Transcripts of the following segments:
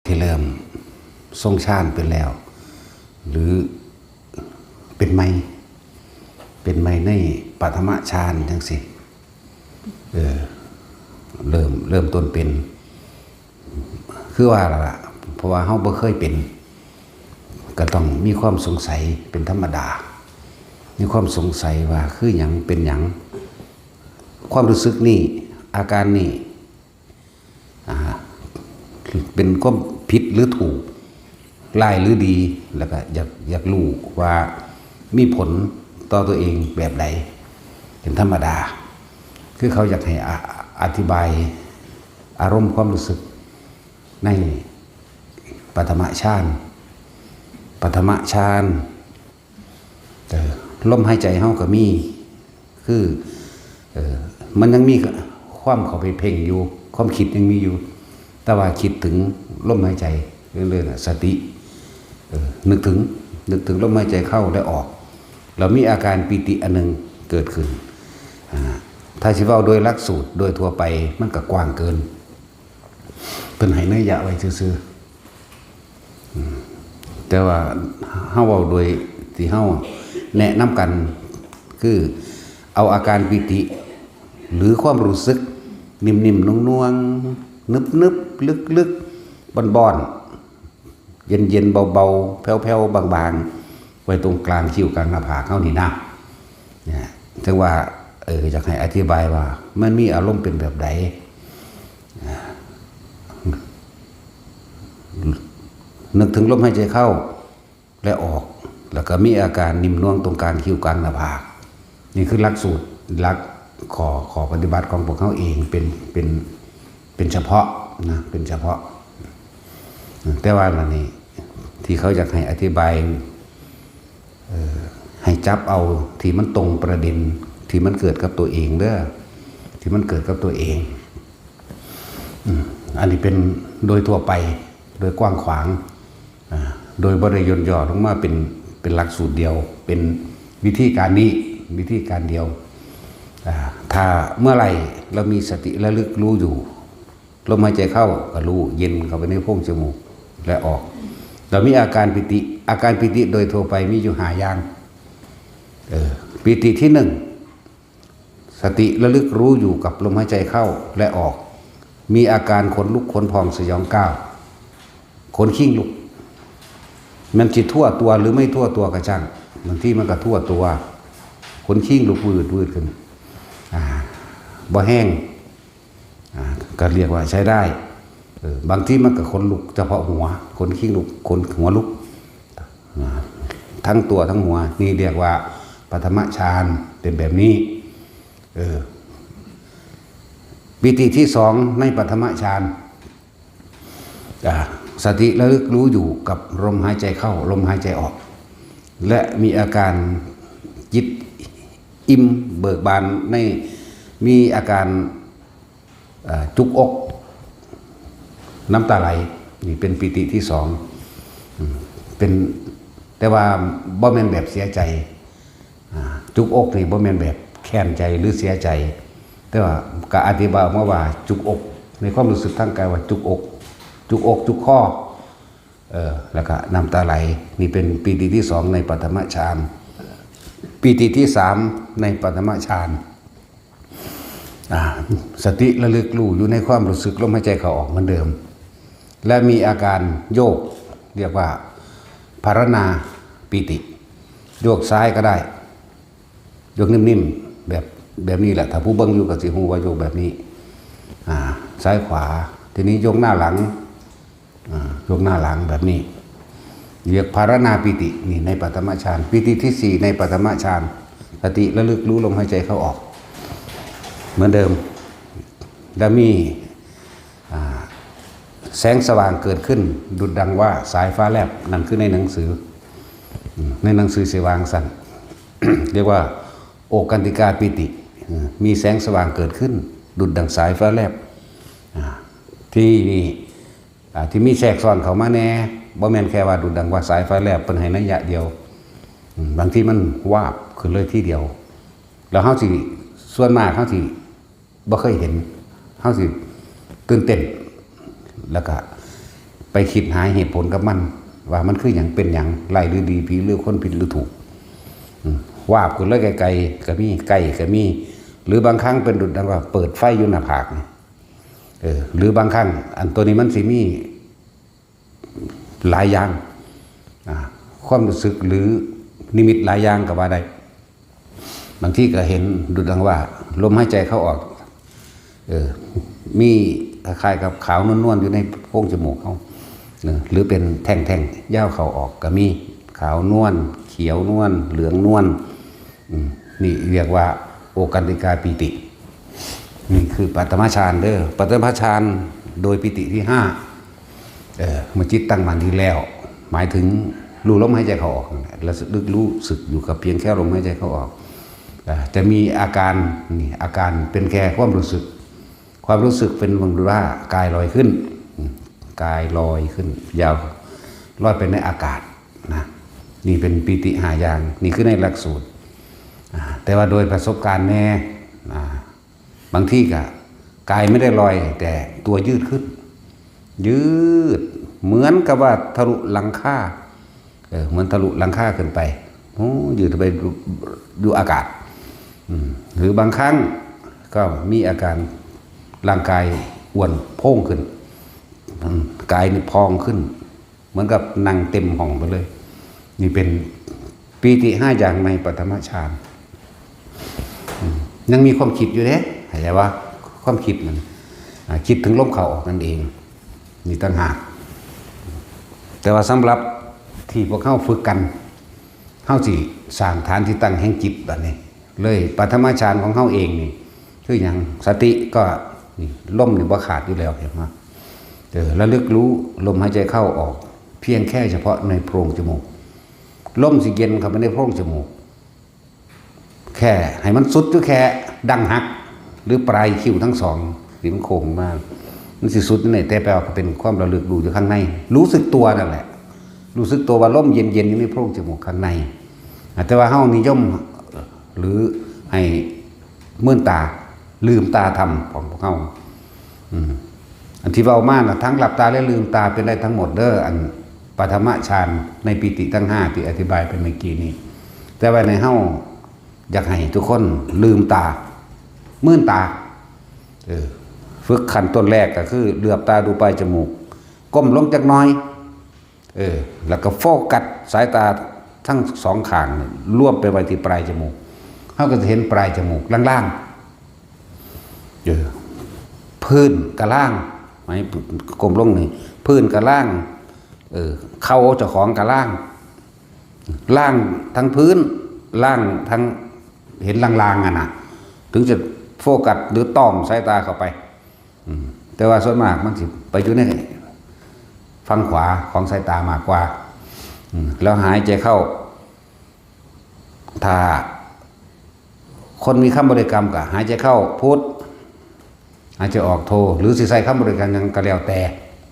ที่เริ่มทรงฌานเป็นแล้ว หรือเป็นไม่ในปฐมฌานจังสิเริ่มต้นเป็นคือว่าล่ะเพราะว่าเฮาบ่เคยเป็นก็ต้องมีความสงสัยเป็นธรรมดามีความสงสัยว่าคือหยังเป็นหยังความรู้สึกนี่อาการนี่เป็นความผิดหรือถูกร้ายหรือดีแล้วก็อยากรู้ว่ามีผลต่อตัวเองแบบใดเป็นธรรมดาคือเขาอยากให้อธิบายอารมณ์ความรู้สึกในปฐมฌานลมหายใจเฮาก็มีคือมันยังมีความเข้าไปเพ่งอยู่ความคิดยังมีอยู่แต่ว่าคิดถึงลมหายใจเรื่อยๆสตินึกถึงลมหายใจเข้าและออกเรามีอาการปิติอันนึงเกิดขึ้นถ้าสิเว้าโดยหลักสูตรโดยทั่วไปมันก็กว้างเกินเพิ่นให้นัยยะไว้ซื่อๆแต่ว่าเฮาเว้าโดยที่เฮาแนะนำกันคือเอาอาการปิติหรือความรู้สึกนิ่มๆน่วงๆนึบๆลึกๆบ่อนๆเย็นๆเบาๆแผ่วๆบางๆไว้ตรงกลางคิ้วกลางหน้าผากเฮานี่นะเนี่ยถึงว่าอยากให้อธิบายว่ามันมีอารมณ์เป็นแบบใดนึกถึงลมหายใจเข้าและออกแล้วก็มีอาการนิ่มน่วงตรงกลางคิ้วกลางหน้าผากนี่คือหลักสูตรหลักขอปฏิบัติของพวกเขาเองเป็นเฉพาะนะเป็นเฉพาะแต่ว่าอันนี้ที่เขาอยากให้อธิบายให้จับเอาที่มันตรงประเด็นที่มันเกิดกับตัวเองเด้อที่มันเกิดกับตัวเองอันนี้เป็นโดยทั่วไปโดยกว้างขวางโดยบ่ได้ย่นย่อลงมาเป็นหลักสูตรเดียวเป็นวิธีการนี้วิธีการเดียวถ้าเมื่อไหร่เรามีสติระลึกรู้อยู่ลมหายใจเข้าก็รู้เย็นเข้าไปในโพรงจมูกและออกเรามีอาการปิติโดยทั่วไปมีอยู่5อย่างปิติที่1สติระลึกรู้อยู่กับลมหายใจเข้าและออกมีอาการขนลุกขนพองสยองก้าวขนขิ้งลุกมันจิตทั่วตัวหรือไม่ทั่วตัวก็ช่างบางที่มันก็ทั่วตัวขนขิ้งลุกวืดขึ้นบ่แห้งก็เรียกว่าใช้ได้บางที่มันก็ขนลุกเฉพาะหัวขนขิ้งลุกขนหัวลุกทั้งตัวทั้งหัวนี่เรียกว่าปฐมฌานเป็นแบบนี้ปิติที่2ในปฐมฌานสติระลึกรู้อยู่กับลมหายใจเข้าลมหายใจออกและมีอาการจิตอิ่มเบิกบานในมีอาการจุกอกน้ำตาไหลนี่เป็นปิติที่2เป็นแต่ว่าบ่แม่นแบบเสียใจจุกอกนี่บ่แม่นแบบแค้นใจหรือเสียใจแต่ว่าก็อธิบายออกมาว่าจุกอกในความรู้สึกทางกายว่าจุกอกจุกข้อแล้วก็น้ำตาไหลนี่เป็นปิติที่2ในปฐมฌานปิติที่3ในปฐมฌานสติระลึกรู้อยู่ในความรู้สึกลมหายใจเข้าออกเหมือนเดิมและมีอาการโยกเรียกว่าภารณาปิติโยกซ้ายก็ได้โยกนิ่มๆแบบนี้แหละถ้าผู้เบิ่งอยู่ก็สิฮู้ว่าโยกแบบนี้ซ้ายขวาทีนี้โยกหน้าหลังโยกหน้าหลังแบบนี้เรียกภารณาปิตินี่ในปฐมฌานปิติที่4ในปฐมฌานสติระลึกรู้ลมหายใจเข้าออกเหมือนเดิมและมีแสงสว่างเกิดขึ้นดุจดังว่าสายฟ้าแลบนั่นคือในหนังสือเสวางสั่น เรียกว่าโอกันติกาปิติมีแสงสว่างเกิดขึ้นดุจดังสายฟ้าแลบที่มีแทรกซ้อนเข้ามาแน่บ่แม่นแค่ว่าดุจดังว่าสายฟ้าแลบเป็นให้นัยยะเดียวบางทีมันวาบขึ้นเลยที่เดียวแล้วเฮาสิส่วนมากเฮาสิบ่เคยเห็นเฮาสิตื่นเต้นแล้วก็ ไปคิดหาเหตุผลกับมันว่ามันคืออย่างเป็นอย่างไรหรือดีผีหรือคนผิดหรือถูกว่าบกันเลยไกลๆก็มีใกล้ก็มีหรือบางครั้งเป็นดุจดังว่าเปิดไฟอยู่หน้าผากหรือบางครั้งอันตัวนี้มันสิมีหลายอย่างความรู้สึกหรือนิมิตหลายอย่างก็ว่าได้บางที่ก็เห็นดุจดังว่าลมหายใจเข้าออกมีคล้ายๆกับขาวนวลๆอยู่ในโพรงจมูกเขาหรือเป็นแท่งๆย่าวเข้าออกก็มีขาวนวลเขียวนวลเหลืองนวลนี่เรียกว่าโอกันติกาปิตินี่คือปัตตมฌานเด้อปัตตมฌานโดยปิติที่ห้าเมื่อจิตตั้งมั่นที่แล้วหมายถึงรู้ลมหายใจเข้าออกแล้วลึกรู้สึกอยู่กับเพียงแค่ลมหายใจเข้าออกจะมีอาการนี่อาการเป็นแค่ความรู้สึกเป็นวังดูว่ากายลอยขึ้นกายลอยขึ้นยาวลอยไปในอากาศนะนี่เป็นปิติหายางนี่คือในหลักสูตรแต่ว่าโดยประสบการณ์แน่บางที่ก็กายไม่ได้ลอยแต่ตัวยืดขึ้นยืดเหมือนกับว่าทะลุหลังคาเหมือนทะลุหลังคาขึ้นไปยืดไปดูอากาศหรือบางครั้งก็มีอาการร่างกายอ้วนโพ่งขึ้นกายนี่พองขึ้นเหมือนกับนั่งเต็มห้องไปเลยนี่เป็นปีติห้าอย่างในปฐมฌานยังมีความคิดอยู่เด้เข้าใจว่าความคิดมันคิดถึงลมเข้าออกนั่นเองนี่ต่างหากแต่ว่าสำหรับที่พวกเข้าฝึกกันเข้าสิสร้างฐานที่ตั้งแห่งจิตแบบนี้เลยปฐมฌานของเข้าเองนี่คืออย่างสติก็นี่ลมนี่บ่ขาดอยู่แล้วเห็นไหมระลึกรู้ลมหายใจเข้าออกเพียงแค่เฉพาะในโพรงจมูกลมสิเย็นเข้าไปในโพรงจมูกแค่ให้มันสุดอยู่แค่ดังหักหรือปลายคิ้วทั้งสองที่มันโค้งมากมันสิสุดนี่แต่แปลว่าเป็นความระลึกรู้อยู่ข้างในรู้สึกตัวนั่นแหละรู้สึกตัวว่าลมเย็นอยู่ในโพรงจมูกข้างในแต่ว่าเฮานิยมหรือให้เมื่อตาลืมตาทำของพวกเฮาอันที่เว้ามาทั้งหลับตาและลืมตาเป็นได้ทั้งหมดเด้ออันปฐมฌานในปิติทั้ง5ที่อธิบายไปเมื่อกี้นี้แต่ว่าในเฮาอยากให้ทุกคนลืมตาเมื่อตาฝึกขั้นต้นแรกก็คือเหลือบตาดูปลายจมูกก้มลงจักหน่อยแล้วก็โฟกัสสายตาทั้งสองข้างรวมไปไว้ที่ปลายจมูกเฮาก็จะเห็นปลายจมูกล่างๆพื้นกับล่างไหมกลมลงนี่พื้นกับล่างเข่าเจ้าของกับล่างทั้งพื้นล่างทั้งเห็นลางๆนะถึงจะโฟกัสหรือต้อมสายตาเข้าไปแต่ว่าส่วนมากมันสิไปอยู่ในฝั่งขวาของสายตามากกว่าแล้วหายใจเข้าถ้าคนมีคำบริกรรมก็หายใจเข้าพุทธหายใจออกโทหรือสิใช้คำบริกรรมยังก็แล้วแต่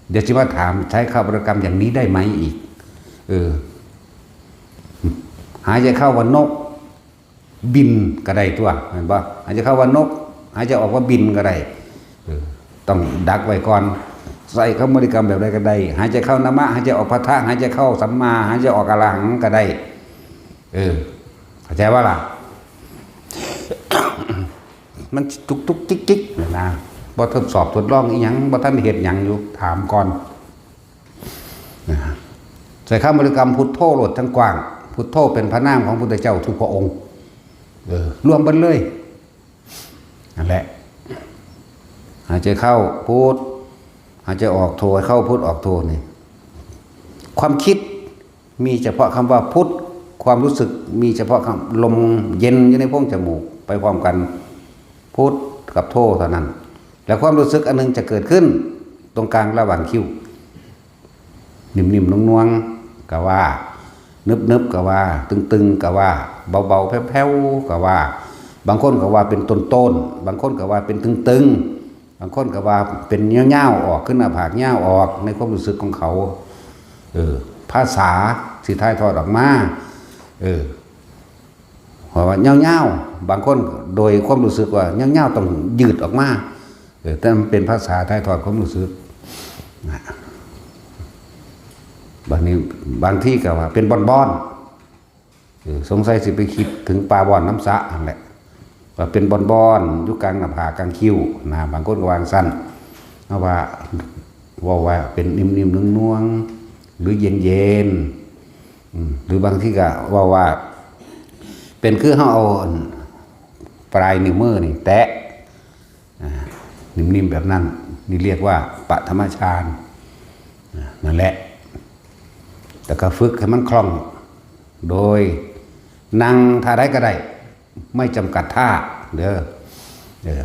เดี๋ยวจะมาถามใช้คำบริกรรมอย่างนี้ได้ไหมอีกหายใจเข้าว่านกบินก็ได้ตัวเห็นปะหายใจเข้าว่านกหายใจออกว่าบินก็ได้ต้องดักไว้ก่อนใส่คำบริกรรมแบบใดก็ได้หายใจเข้านามะหายใจออกพัทธะหายใจเข้าสัมมาหายใจออกอรหังก็ได้เข้าใจว่าล่ะ มันตุกจิกนะบ่ทดสอบทดลองอีหยังบ่ท่านเห็นหยังอยู่ถามก่อนใส่คำบริกรรมพุทโธโลดทั้งกว้างพุทโธเป็นพระนามของพุทธเจ้าทุกพระองค์รวมกันเลยนั่นแหละหายใจเข้าพุทหายใจออกโทเข้าพุทออกโทนี่ความคิดมีเฉพาะคำว่าพุทความรู้สึกมีเฉพาะคำลมเย็นอยู่ในโพรงจมูกไปพร้อมกันพุทกับโทเท่านั้นแล้วความรู้สึกอันนึงจะเกิดขึ้นตรงกลางระหว่างคิ้วนิ่มๆนุ่งๆก็ว่านึบๆก็ว่าตึงๆก็ว่าเบาๆแผ่วๆก็ว่าบางคนก็ว่าเป็นต้นๆบางคนก็ว่าเป็นตึงๆบางคนก็ว่าเป็นเงี้ยวๆออกขึ้นหน้าผากเงี้ยวออกในความรู้สึกของเขาภาษาสิท้ายทอดออกมาเพราะว่าเงี้ยวๆบางคนโดยความรู้สึกว่าเงี้ยวๆต้องยืดออกมาแต่มันเป็นภาษาท้ายทอดความรู้สึก บางที่ก็ว่าเป็นบอนสงสัยสิไปคิดถึงปลาบอนน้ำสะนั่นแหละว่าเป็นบอนอยู่กลางหน้าผากกลางคิ้วนะบางคนก็วางสั้นเอาว่าเป็นนิ่มๆนุ่งๆหรือเย็นหรือบางที่ก็ว่าเป็นคือเขาเอาปลายนิ้วมือนี่แตะนิ่มๆแบบนั้นนี่เรียกว่าปฐมฌานนั่นแหละแต่ก็ฝึกให้มันคล่องโดยนั่งท่าใดก็ได้ไม่จำกัดท่า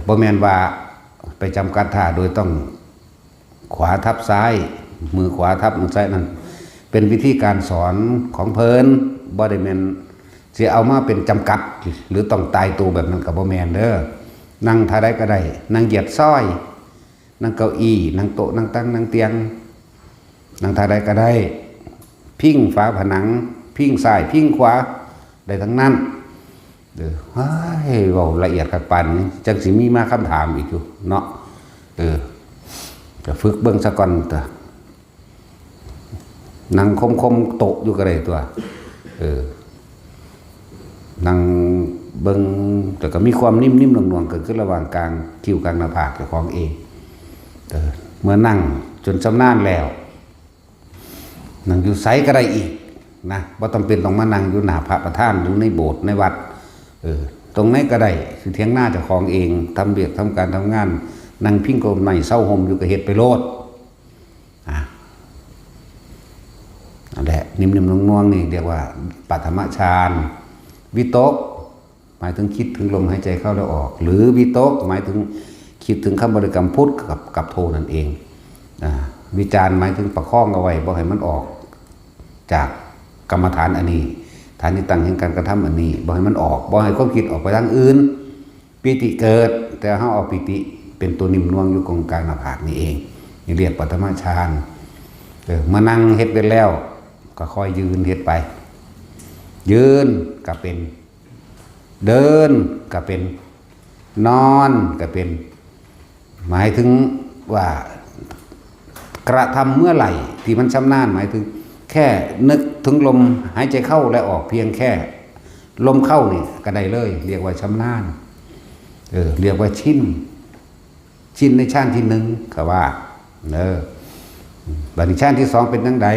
บ่แม่นว่าไปจำกัดท่าโดยต้องขวาทับซ้ายมือขวาทับมือซ้ายนั่นเป็นวิธีการสอนของเพิ่นบ่ได้แม่นสิเอามาเป็นจำกัดหรือต้องตายตัวแบบนั้นก็บ่แม่นนั่งท่าใดก็ได้นั่งเหยียดซ้อยนั่งเก้าอี้นั่งโต๊ะนั่งตั้งนั่งเตียงนั่งท่าใดก็ได้พิงฝาผนังพิงซ้ายพิงขวาได้ทั้งนั้นเว้าละเอียดกับปันจังสิมีมาคำถามอีกอยู่เนาะจะฝึกเบิ่งซะก่อนตัวนั่งคมโตะอยู่ก็ได้ตัวนั่งเบิ่งแต่ก็มีความนิ่มๆหน่วงๆเกิดขึ้นระหว่างกลางคิ้วกลางหน้าผากเจ้าของเองเมื่อนั่งจนชำนาญแล้วนั่งอยู่ไสก็ได้อีกนะบ่ต้องเป็นต้องมานั่งอยู่หน้าพระประธานหรือในโบสถ์ในวัดตรงไหนก็ได้สิเถียงหน้าเจ้าของเองทำเบียกทำการทำงานนั่งพิงโกนใหม่เศร้าห่มอยู่กับเฮ็ดไปโลดนั่นแหละนิ่มๆน่วงๆนี่เรียกว่าปฐมฌานวิตกหมายถึงคิดถึงลมหายใจเข้าและออกหรือวิตกหมายถึงคิดถึงคำบริกรรมพุทธกับโทนั่นเองวิจารหมายถึงประคองเอาไว้บ่ให้มันออกจากกรรมฐานอันนี้ฐานที่ตั้งแห่งการกระทำอันนี้บ่ให้มันออกบ่ให้ความคิดออกไปทางอื่นปิติเกิดแต่เฮาเอาปิติเป็นตัวนิ่มนวลอยู่ตรงกลางหน้าผากนี่เองนี่เรียกปฐมฌานมานั่งเฮ็ดไปแล้วก็ค่อยยืนเฮ็ดไปยืนก็เป็นเดินก็เป็นนอนก็เป็นหมายถึงว่ากระทำเมื่อไหร่ที่มันชำนาญหมายถึงแค่นึกถึงลมหายใจเข้าและออกเพียงแค่ลมเข้านี่ก็ได้เลยเรียกว่าชำนาญเรียกว่าชินในชั้นที่หนึ่งก็ว่าบัดนี้ชั้นที่สองเป็นจังได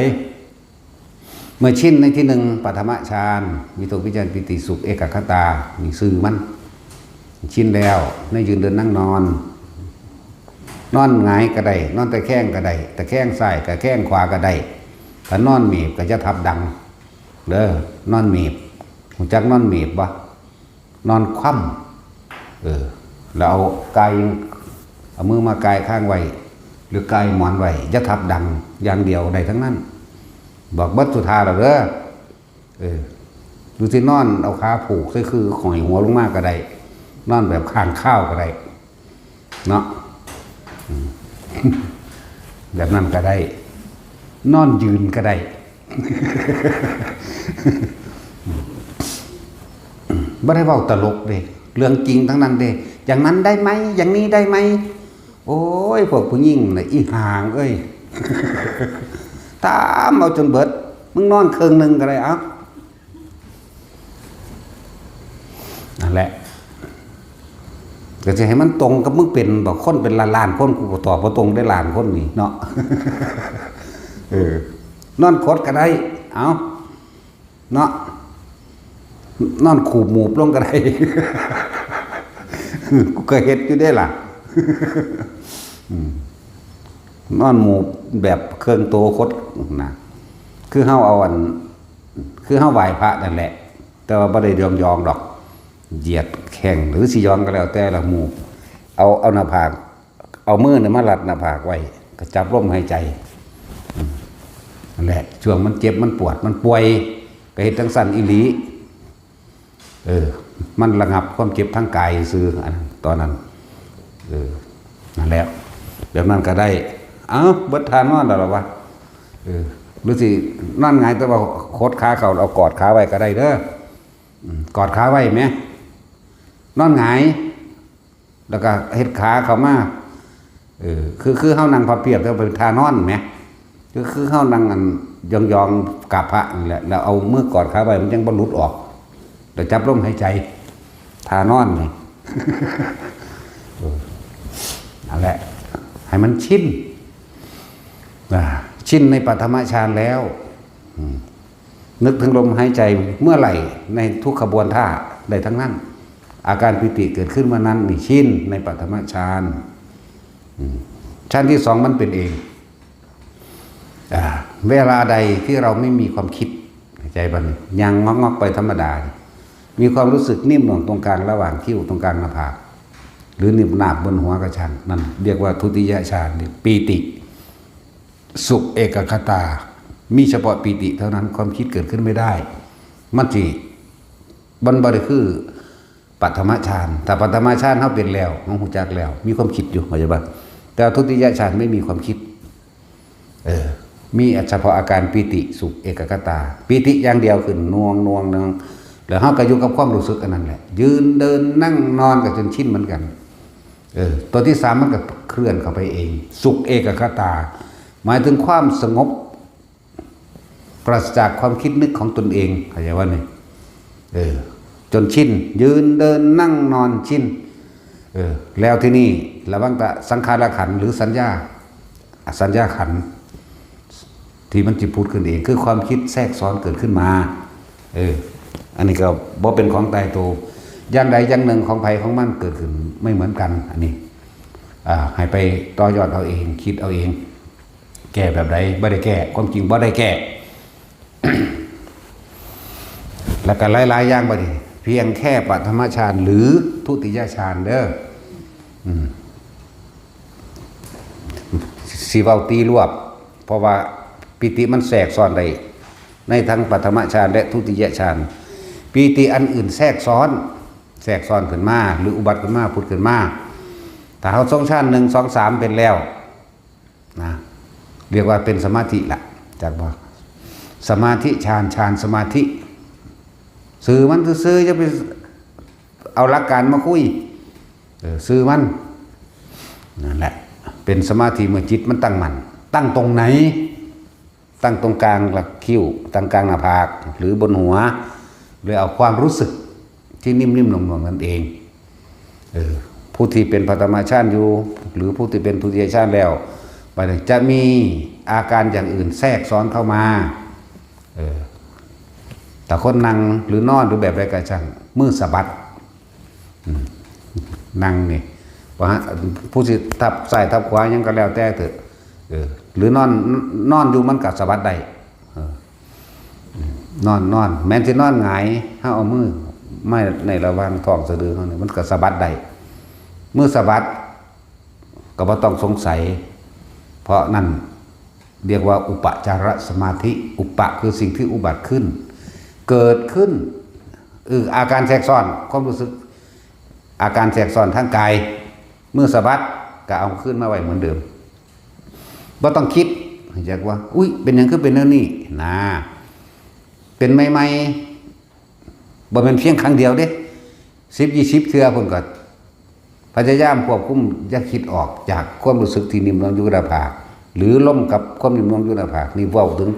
เมื่อชินในที่หนึ่งปฐมฌานวิตกวิจารปิติสุขเอกคตามีซื่อมันชินแล้วในยืนเดินนั่งนอนหงายก็ได้นอนตะแคงก็ได้ตะแคงซ้ายก็แคงขวาก็ได้ถ้านอนเมีบก็จะทับดังนอนเมีบหูจักนอนเมีบบ่นอนคว่ำแล้วเอากายเอามือมากายข้างไว้หรือกายหมอนไว้จะทับดังอย่างเดียวได้ทั้งนั้นบอกบัดสุธาแล้วดูสินอนเอาขาผูกคือหอยหัวลงมากก็ได้นอนแบบข้างข้าวก็ได้เนาะแบบนั้นก็ได้นอนยืนก็ได้ไม่ได้เว้าตลกเด้เรื่องจริงทั้งนั้นเด้อย่างนั้นได้ไหมอย่างนี้ได้ไหมโอ้ยพวกผู้หญิงน่ะอีห่างเอ้ยตามเอาจนเบิดมึงนอนครึ่งนึงก็ได้นั่นแหละก็จะให้มันตรงกับมึงเป็นบอกคนเป็นล้านคนกูก็ตอบว่าตรงได้ล้านคนนี่เนาะนอนคดก็ได้เอาเนาะนอนขูบหมูบลงก็ได้กูเคยเฮ็ดอยู่ได้ล่ะนอนหมูแบบเครื่องโตคดนะคือเฮาเอาคือเฮาไหว้พระนั่นแหละแต่ว่าบ่ได้ยองดอกเหยียดแข้งหรือสิยองก็แล้วแต่ละหมู่เอาหน้าผากเอามือเนี่ยมารัดหน้าผากไว้ก็จับลมหายใจนั่นแหละช่วงมันเจ็บมันปวดมันป่วยก็เฮ็ดจังสั่นอีหลีมันระงับความเจ็บทั้งกายซื่อตอนนั้นนั่นแหละแบบนั้นก็ได้เบิดทานนอนแล้วหรอวะหรือสินอนหงายแต่ว่าโคตรขาเข่าเอากอดขาไว้ก็ได้เด้อกอดขาไว้ไหมนอนหงายแล้วก็เฮ็ดขาเข้ามาคือเฮานั่งพับเพียบแล้วเป็นท่านอนไหม ก็คือเข้านั่งกันยองๆกราบพระนี่แหละแล้วเอามือกอดขาไว้มันยังบรรลุออกเดี๋ยวจับลมหายใจทานอนนี่ นั่นแหละให้มันชินชินในปฐมฌานแล้วนึกถึงลมหายใจเมื่อไหร่ในทุกขบวนท่าได้ทั้งนั้นอาการปิติเกิดขึ้นเมื่อนั้นนี่ชินในปฐมฌานฌานที่สองมันเป็นเองเวลาใดที่เราไม่มีความคิดใจบันยังงอกๆไปธรรมดามีความรู้สึกนิ่มหน่วงตรงกลางระหว่างคิ้วตรงกลางหน้าผากหรือนิ่มหนาบบนหัวกระชังนั่นเรียกว่าทุติยฌานปีติสุขเอกคตามีเฉพาะปีติเท่านั้นความคิดเกิดขึ้นไม่ได้มันจีบันบริคือปัทมฌานแต่ปัทมฌานเขาเป็นแล้วของหูจักแล้วมีความคิดอยู่ปัจจุบันแต่ทุติยฌานไม่มีความคิดมีเฉพาะอาการปีติสุขเอกคตาปีติอย่างเดียวขึ้นนวงแล้วเขาก็อยู่กับความรู้สึกอันนั้นแหละยืนเดินนั่งนอนกับจนชินเหมือนกันตัวที่สามมันก็เคลื่อนเข้าไปเองสุขเอกคตาหมายถึงความสงบปราศจากความคิดนึกของตนเองเข้าใจว่าเนี่ยจนชินยืนเดินนั่งนอนชินแล้วที่นี่ระวังแต่สังขารขันธ์หรือสัญญาขันธ์ที่มันจิพูดขึ้นเองคือความคิดแทรกซ้อนเกิดขึ้นมาอันนี้ก็บ่เป็นของตายตัวอย่างใดอย่างหนึ่งของภัยของมันเกิดขึ้นไม่เหมือนกันอันนี้ให้ไปต่อยอดเอาเองคิดเอาเองแก้แบบใดบ่ได้แก้ความจริงบ่ได้แก้ แล้วก็หลายๆอย่างบ่ดิเพียงแค่ปฐมฌานหรือทุติยฌานเด้อสีเว้าตีรวบเพราะว่าปิติมันแทรกซ้อนได้ในทั้งปฐมฌานและทุติยฌานปีติอันอื่นแทรกซ้อนขึ้นมาหรืออุบัติขึ้นมาพุทธขึ้นมาถ้าเขาทรงฌาน1 2 3เป็นแล้วนะเรียกว่าเป็นสมาธิละจากว่าสมาธิฌานสมาธิสื่อมันซื้อจะไปเอาหลักการมาคุยสื่อมันนั่นแหละเป็นสมาธิเมื่อจิตมันตั้งมั่นตั้งตรงไหนตั้งตรงกลางหลักคิ้วตั้งกลางหน้าผากหรือบนหัวหรือเอาความรู้สึกที่นิ่มๆหน่วงๆนั่นเองผู้ที่เป็นปฐมฌานอยู่หรือผู้ที่เป็นทุติยฌานแล้วจะมีอาการอย่างอื่นแทรกซ้อนเข้ามาแต่คนนั่งหรือนอนหรือแบบไรก็ช่างมือสะบัดนั่งนี่ผู้ที่ทับใส่ทับขวายังก็แล้วแต่เถอะหรือนอนอยู่มันกับสะบัดได้นอนแม้ที่นอนหงายถ้าเอามือไม่ในระหว่างท้องสะดือเขาเนี่ยมันก็สะบัดได้มือสะบัดก็บ่ต้องสงสัยเพราะนั่นเรียกว่าอุปจารสมาธิอุปะคือสิ่งที่อุบัติขึ้นเกิดขึ้นอาการแทรกซ้อนความรู้สึกอาการแทรกซ้อนทางกายมือสะบัดก็เอาขึ้นมาไว้เหมือนเดิมบ่ต้องคิดอยากว่าอุ้ยเป็นอย่างคือเป็นเรื่องนี้นะเป็นใหม่ๆบ่เป็นเพียงครั้งเดียวเด้10-20เทื่อพุ่นก็พยายามควบคุมอย่าคิดออกจากความรู้สึกที่นิ่มนวลอยู่หน้าผากหรือล่มกับความนิ่มนวลอยู่หน้าผากนี่เว้าถึง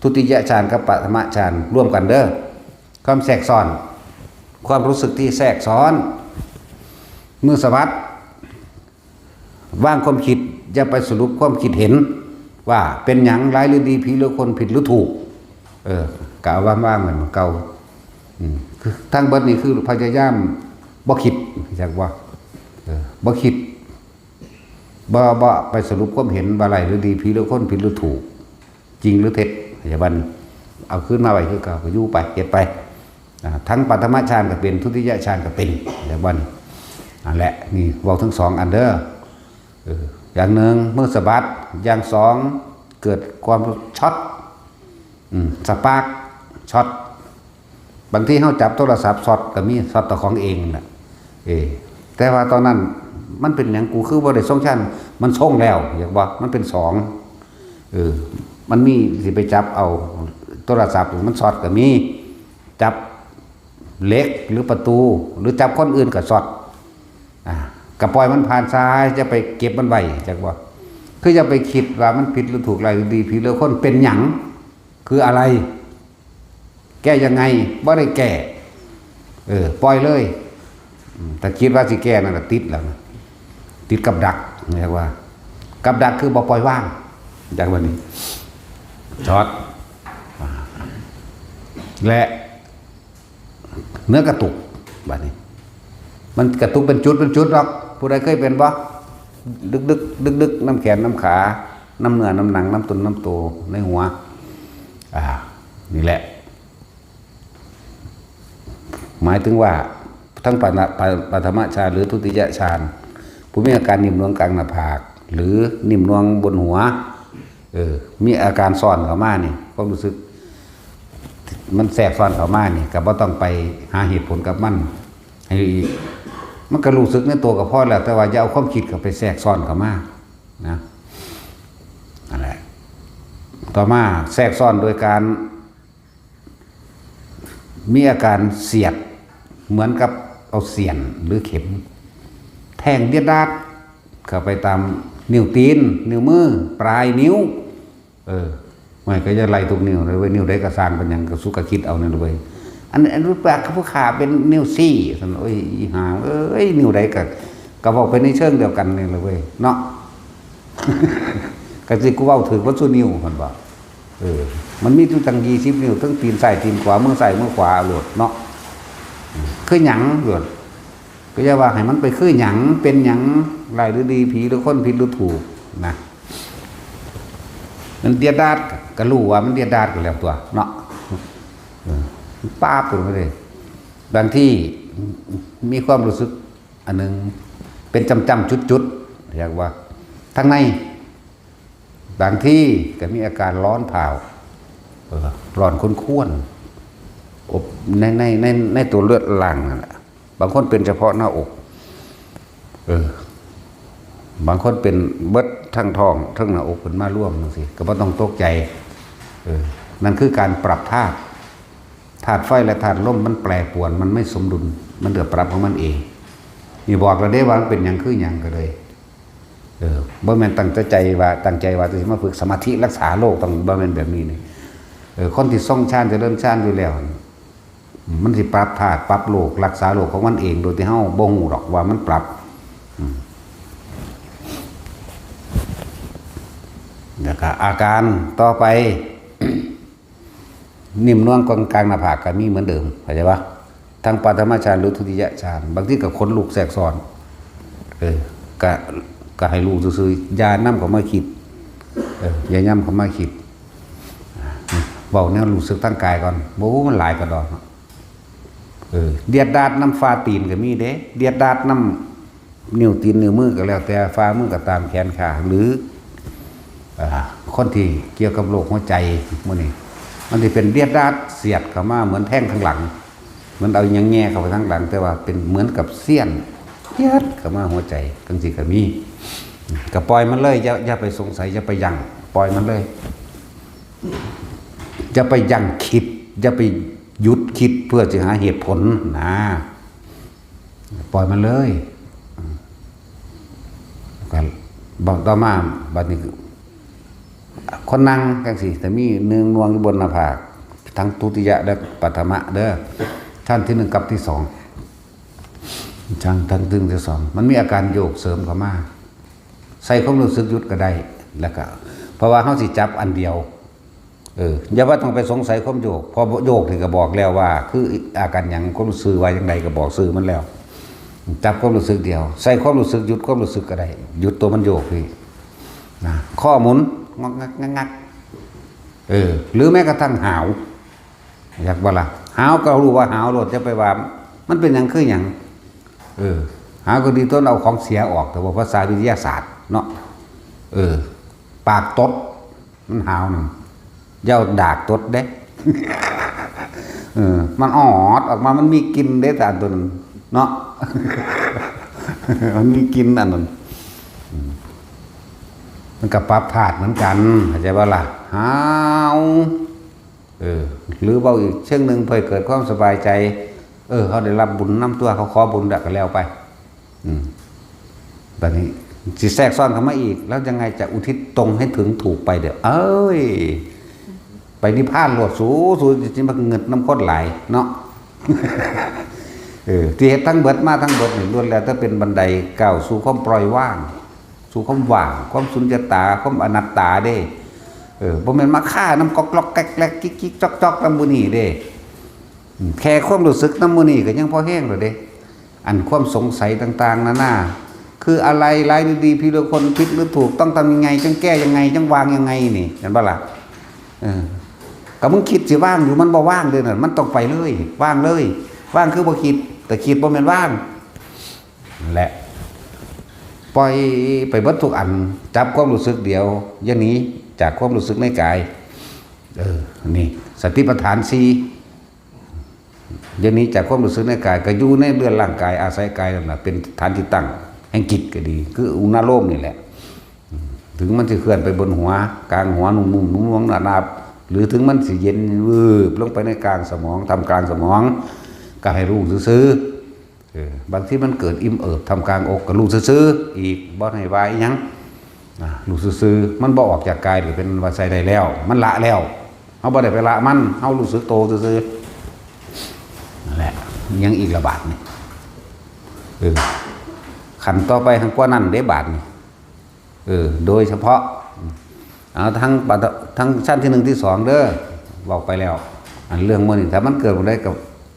ทุติยฌานกับปฐมฌานร่วมกันเด้อความแทรกซ้อนความรู้สึกที่แทรกซ้อนมือสะบัดว่างความคิดอย่าไปสรุปความคิดเห็นว่าเป็นหยังร้ายหรือดีผีหรือคนผิดหรือถูกกะว่างๆเหมือนเก่าคือทั้งเบิดนี่คือพยายามบ่คิดจากว่าบ่คิดบ่ไปสรุปความเห็นว่าไรหรือดีผีหรือคนผิดหรือถูกจริงหรือเท็จอย่างบันเอาขึ้นมาไว้คือเก่าก็อยู่ไปเก็บไปทั้งปฐมฌานก็เป็นทุติยฌานก็เป็นอย่างบันนั่นแหละนี่บอกทั้ง2อันเด้ออย่างหนึ่งเมื่อสะบัดอย่าง2เกิดความช็อตสปาร์กช็อตบางทีเขาจับโทรศัพท์ช็อตก็มีช็อตต่อของเองแหละแต่ว่าตอนนั้นมันเป็นอย่างกูคือบ่ได้ส่งชั้นมันส่งแล้วอยากบอกมันเป็น2มันมีสิไปจับเอาโทรศัพท์มันช็อตก็มีจับเหล็กหรือประตูหรือจับคนอื่นก็ช็อตกระปล่อยมันผ่านซ้ายจะไปเก็บมันไว้จากว่า คืออย่าไปคิดว่ามันผิดหรือถูกอะไรหรือดีผิดหรือคนเป็นหยังคืออะไร แก้ยังไงบ่ได้แก้ปล่อยเลยแต่คิดว่าสิแก้นั่นติดแล้วนะติดกับดักเรียกว่ากับดักคือบ่ปล่อยว่างจากวันนี้จอดและเนื้อกระตุกแบบนี้มันกระตุกเป็นจุดหรอกผู้ใดเคยเป็นบ่ดึกน้ำแขนน้ำขาน้ำเนื้อน้ำหนังน้ำตุนน้ำโตในหัวนี่แหละหมายถึงว่าทั้งปฐมฌานหรือทุติยฌานผู้มีอาการนิ่มนวลกลางหน้าผากหรือนิ่มนวลบนหัวมีอาการซ่อนเข้ามานี่ก็รู้สึกมันแทรกซ้อนเข้ามานี่ก็บ่ต้องไปหาเหตุผลกับมันให้มันก็รู้สึกในตัวกับพ่อแล้วแต่ว่าอย่าเอาความคิดเข้าไปแทรกซ้อนเข้ามานะนั่นแหละต่อมาแทรกซ้อนโดยการมีอาการเสียดเหมือนกับเอาเสียนหรือเข็มแทงเดียดดาดเข้าไปตามนิ้วตีนนิ้วมือปลายนิ้วไม่ก็จะไล่ทุกนิ้วเลยเว้ยนิ้วใดก็สร้างเป็นอย่างก็สุกคิดเอาเนี่ยเลยอันรูปแบบผู้ขาเป็นนิ้วซี่สันโอ้ยหางนิ้วใดก็บอกไปในเชิงเดียวกันนี่เลยเว้ยเนาะ ก็สิกูเว้าถือว่าสู้นิ้วมันบอกมันมีทุกตั้ง20 นิ้วทั้งตีนซ้ายตีนขวามือซ้ายมือขวาโหลดเนาะคือหยังโหลดก็จะว่าให้มันไปคือหยังเป็นหยังไรหรือดีผีหรือคนผิดหรือถูกนะมันเดียดดาดก็รู้ว่ามันเดียดดาดกันแล้วตัวเนาะป้าตัวไปเลยบางที่มีความรู้สึกอันนึงเป็นจำจุดเรียกว่าทั้งในบางที่ก็มีอาการร้อนเผาร้อนข้นอบในตัวเลือดหลั่งนั่นแหละบางคนเป็นเฉพาะหน้าอกบางคนเป็นเบิดทั้งท้องทั้งหน้าอกเป็นมาร่วมนั่นสิก็ไม่ต้องตกใจนั่นคือการปรับธาตุไฟและธาตุลมมันแปรปรวนมันไม่สมดุลมันเดือดปรับของมันเองนี่บอกเราได้ว่ามันเป็นอย่างคืออย่างก็เลยบ่แม่นตั้งใจว่าจะมาฝึกสมาธิรักษาโรคต้องบ่แม่นแบบนี้นี่คนที่ส่องฌานจะเริ่มฌานอยู่แล้วมันสิปรับธาตุปรับโรครักษาโรคของมันเองโดยที่เฮาบ่ฮู้หรอกว่ามันปรับแล้วก็อาการต่อไป นิ่มนวลกลางหน้าผากก็มีเหมือนเดิมเข้าใจปะทั้งปฐมฌานหรือทุติยฌานบางทีก็ขนลุกแทรกซ้อนก็ให้รู้ซื่อๆอย่านำเข้ามาคิดอย่าย่ำเข้ามาคิดเว้าแนวรู้สึกทางกายก่อนบ่มันหลายกระดอกเดียดดาดน้ำฟ้าตีนก็มีเด้เดียดดาดน้ำนิ้วตีนนิ้วมือก็แล้วแต่ฟ้ามือก็ตามแขนขาหรือคนที่เกี่ยวกับโรคหัวใจมื้อนี้มันจะเป็นเดียดดาดเสียดเข้ามาเหมือนแท่งข้างหลังมันเอาอย่างแง่เข้าไปข้างหลังแต่ว่าเป็นเหมือนกับเสี้ยนเดียดเข้ามาหัวใจจังสิก็มีก็ปล่อยมันเลยอย่าไปสงสัยอย่าไปยั่งปล่อยมันเลยอย่าไปยั่งคิดอย่าไปหยุดคิดเพื่อจะหาเหตุผลนะปล่อยมันเลยกันบอกต่อมาบัดนี้คนนั่งจังสิแต่มีเนืองนวงอยู่บนหน้าผากทั้งทุติยะและปฐมะเด้อชั้นที่1กับที่2ชั้นทั้งที่1ที่2มันมีอาการโยกเสริมเข้ามาใส่ความรู้สึกหยุดก็ได้แล้วก็เพราะว่าเฮาสิจับอันเดียวอย่าว่าต้องไปสงสัยความโยกพอโยกนี่ก็บอกแล้วว่าคืออาการหยังความรู้สึกว่าจังไดก็บอกสื่อมันแล้วจับความรู้สึกเดียวใส่ความรู้สึกหยุดความรู้สึกก็ได้หยุดตัวมันโยกนี่นะข้อหมุนงอกงักหรือแม้กระทั่งหาวอยากว่าล่ะหาวก็รู้ว่าหาวโลดจะไปว่ามันเป็นหยังคือหยังหาวก็ดีต้นเอาของเสียออกแต่ว่าภาษาวิทยาศาสตร์เนาะปากตดมันหาวนึงเย้าดากตดเด้ มันออกมามันมีกลิ่นเด้แต่อันตัวนั้นเนาะ มันมีกลิ่นอันนั้นมันกับปรับธาตุเหมือนกันเข้าใจว่าล่ะหาวหรือเบาอีกเชิงหนึ่งเพื่อเกิดความสบายใจเขาได้รับบุญน้ำตัวเขาขอบุญดักกันแล้วไปตอนนี้ สิแทรกซ้อนเข้ามาอีกแล้วยังไงจะอุทิศตรงให้ถึงถูกไปเดี๋ยวเอ้ยไปนิพพานโลดสูจริงๆมันเงินน้ำข้นไหลเนาะ ที่เหตุทั้งเบิดมาทั้งเบิดนี่ล้วนแล้วถ้าเป็นบันไดก้าวสู่ความปล่อยว่างสู่ความว่างความสุญญตาความอนัตตาเด้บ่แม่นมาฆ่าน้ำก๊อกล็อกแก๊กแก๊กกิ๊กกิ๊กจ๊อกน้ำมูนี่เด้แค่ความรู้สึกน้ำมูนี่ก็ยังพอแห้งเลยเด้อันความสงสัยต่างๆนานาคืออะไรร้ายหรือดีพี่หรือคนผิดหรือถูกต้องทำยังไงจังแก้ยังไงจังวางยังไงนี่เห็นป่ะล่ะก็มึงคิดสิว่างอยู่มันบ่ว่างเลยน่ะมันต้องไปเลยว่างเลยว่างคือบ่คิดแต่คิดบ่แม่นว่างแหละปล่อยไปเบิดทุกอันจับความรู้สึกเดียวอย่างนี้จากความรู้สึกในกายนี่สติปัฏฐาน4อย่างนี้จากความรู้สึกในกายก็อยู่ในเรือนร่างกายอาศัยกายนั่นแหละเป็นฐานที่ตั้งแห่งจิตก็ดีคืออุณาโลมนี่แหละถึงมันจะเคลื่อนไปบนหัวกลางหัวนุ่มๆนุ่มๆหนาๆหรือถึงมันสิเย็นวืบลงไปในกลางสมองทำกลางสมองก็ให้รู้ซื่อบางทีมันเกิดอิ่มเอิบทำกลางอกก็รู้ซื่ออีกบ่ให้วายหยังรู้ซื่อมันบ่ออกจากกายหรือเป็นว่าใส่ได้แล้วมันละแล้วเฮาบ่ได้ไปละมันเฮารู้สึกโตซื่อนั่นแหละยังอีกระบาดนี่ขั้นต่อไปทางกว่านั้นได้บาดนี่โดยเฉพาะเอาทั้งชั้นที่1ที่2เด้อบอกไปแล้วอันเรื่องมื้อนี้ถ้ามันเกิดบ่ได้กับ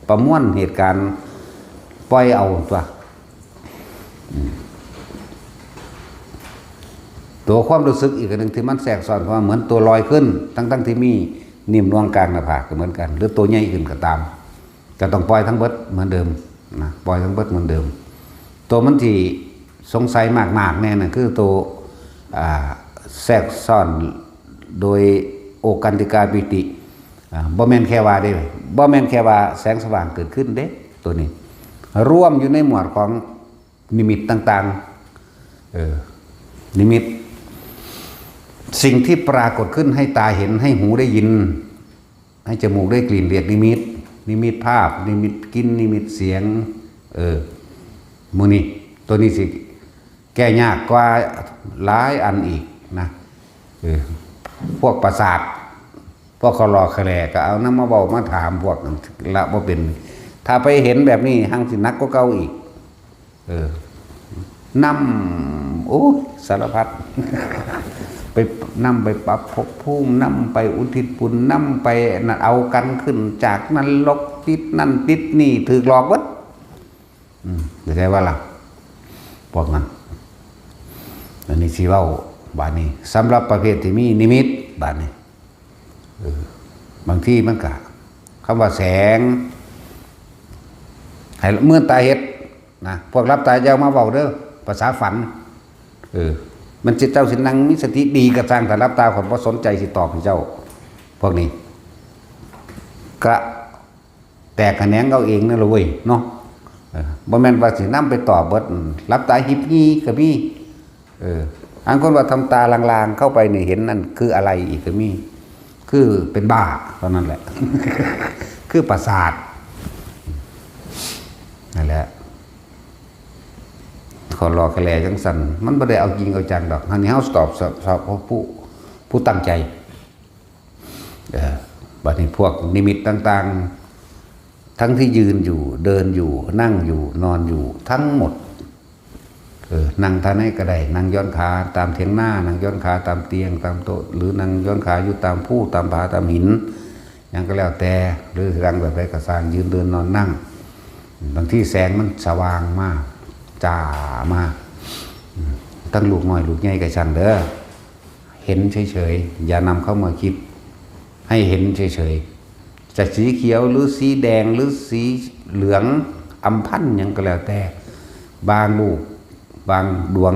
ประมวลเหตุการณ์ปล่อยเอาตัวความรู้สึกอีกอันหนึ่งที่มันแทรกซ้อนว่าเหมือนตัวลอยขึ้นทั้งที่มีนิ่มนวลกลางหน้าผากก็เหมือนกันหรือตัวใหญ่ขึ้นก็ตามก็ต้องปล่อยทั้งเบิดเหมือนเดิมนะปล่อยทั้งเบิดเหมือนเดิมตัวมันที่สงสัยมากๆแน่น่ะคือตัวแทรกซ้อนโดยโอกันติกาปิติบ่แม่นแค่ว่าได้บ่แม่นแค่ว่าแสงสว่างเกิดขึ้นเด้ตัวนี้ร่วมอยู่ในหมวดของนิมิตต่างๆนิมิตสิ่งที่ปรากฏขึ้นให้ตาเห็นให้หูได้ยินให้จมูกได้กลิ่นเรียกนิมิตภาพนิมิตกลิ่นนิมิตเสียงมื้อนี้ตัวนี้สิแก้ยากกว่าหลายอันอีกนะพวกประสาทพวกเขารอแคลก็เอานำมาเว้ามาถามพวกละบ่เป็นถ้าไปเห็นแบบนี้หังสินักก็เก่าอีกนำโอ้สารพัด ไปนำไปปรับภพภูมินำไปอุทิศบุญนำไปเอากันขึ้นจากนั้นลกติดนั่นติดนี่ถือหลอกวัดเข้าใจว่าล่ะพวกนั้นอันนี้สิเว้าบาดนี้สำหรับประเภทที่มีนิมิตบาดนี้บางทีมันก็คำว่าแสงให้เมื่อตาเฮ็ดนะพวกรับตาเจ้ามาเว้าเด้อภาษาฝันมันจิตเจ้าสินั่งมีสติดีกระสร้างแต่รับตาคนบ่สนใจสิตอบให้เจ้าพวกนี้ก็แตกแขนงเอาเองนั่นล่ะเว้ยเนาะบ่แม่นว่าสินำไปตอบเบิดรับตาหิบงี้ก็มีอันคนว่าทำตาลางๆเข้าไปนี่เห็นนั่นคืออะไรอีกก็มีคือเป็นบ้าเท่านั้นแหละ คือประสาทนั่นแหละขอรอแคลจังสั่นมันบ่ได้เอาจริงเอาจังดอกอันนี้เฮาตอบสอบผู้ตั้งใจบัดนี้พวกนิมิตต่างๆทั้งที่ยืนอยู่เดินอยู่นั่งอยู่นอนอยู่ทั้งหมดนั่งท่าไหนก็ได้นั่งย้อนขาตามเถียงหน้านั่งย้อนขาตามเตียงตามโต๊ะหรือนั่งย้อนขาอยู่ตามผู้ตามผาตามหินยังก็แล้วแต่หรือรังแบบไรก็สร้างยืนเดินนอนนั่งบางที่แสงมันสว่างมากจ้ามากตั้งลูกน้อยลูกใหญ่ก็ช่างเด้อเห็นเฉยๆอย่านำเข้ามาคิดให้เห็นเฉยๆจะสีเขียวหรือสีแดงหรือสีเหลืองอำพันยังก็แล้วแต่บางลูกบางดวง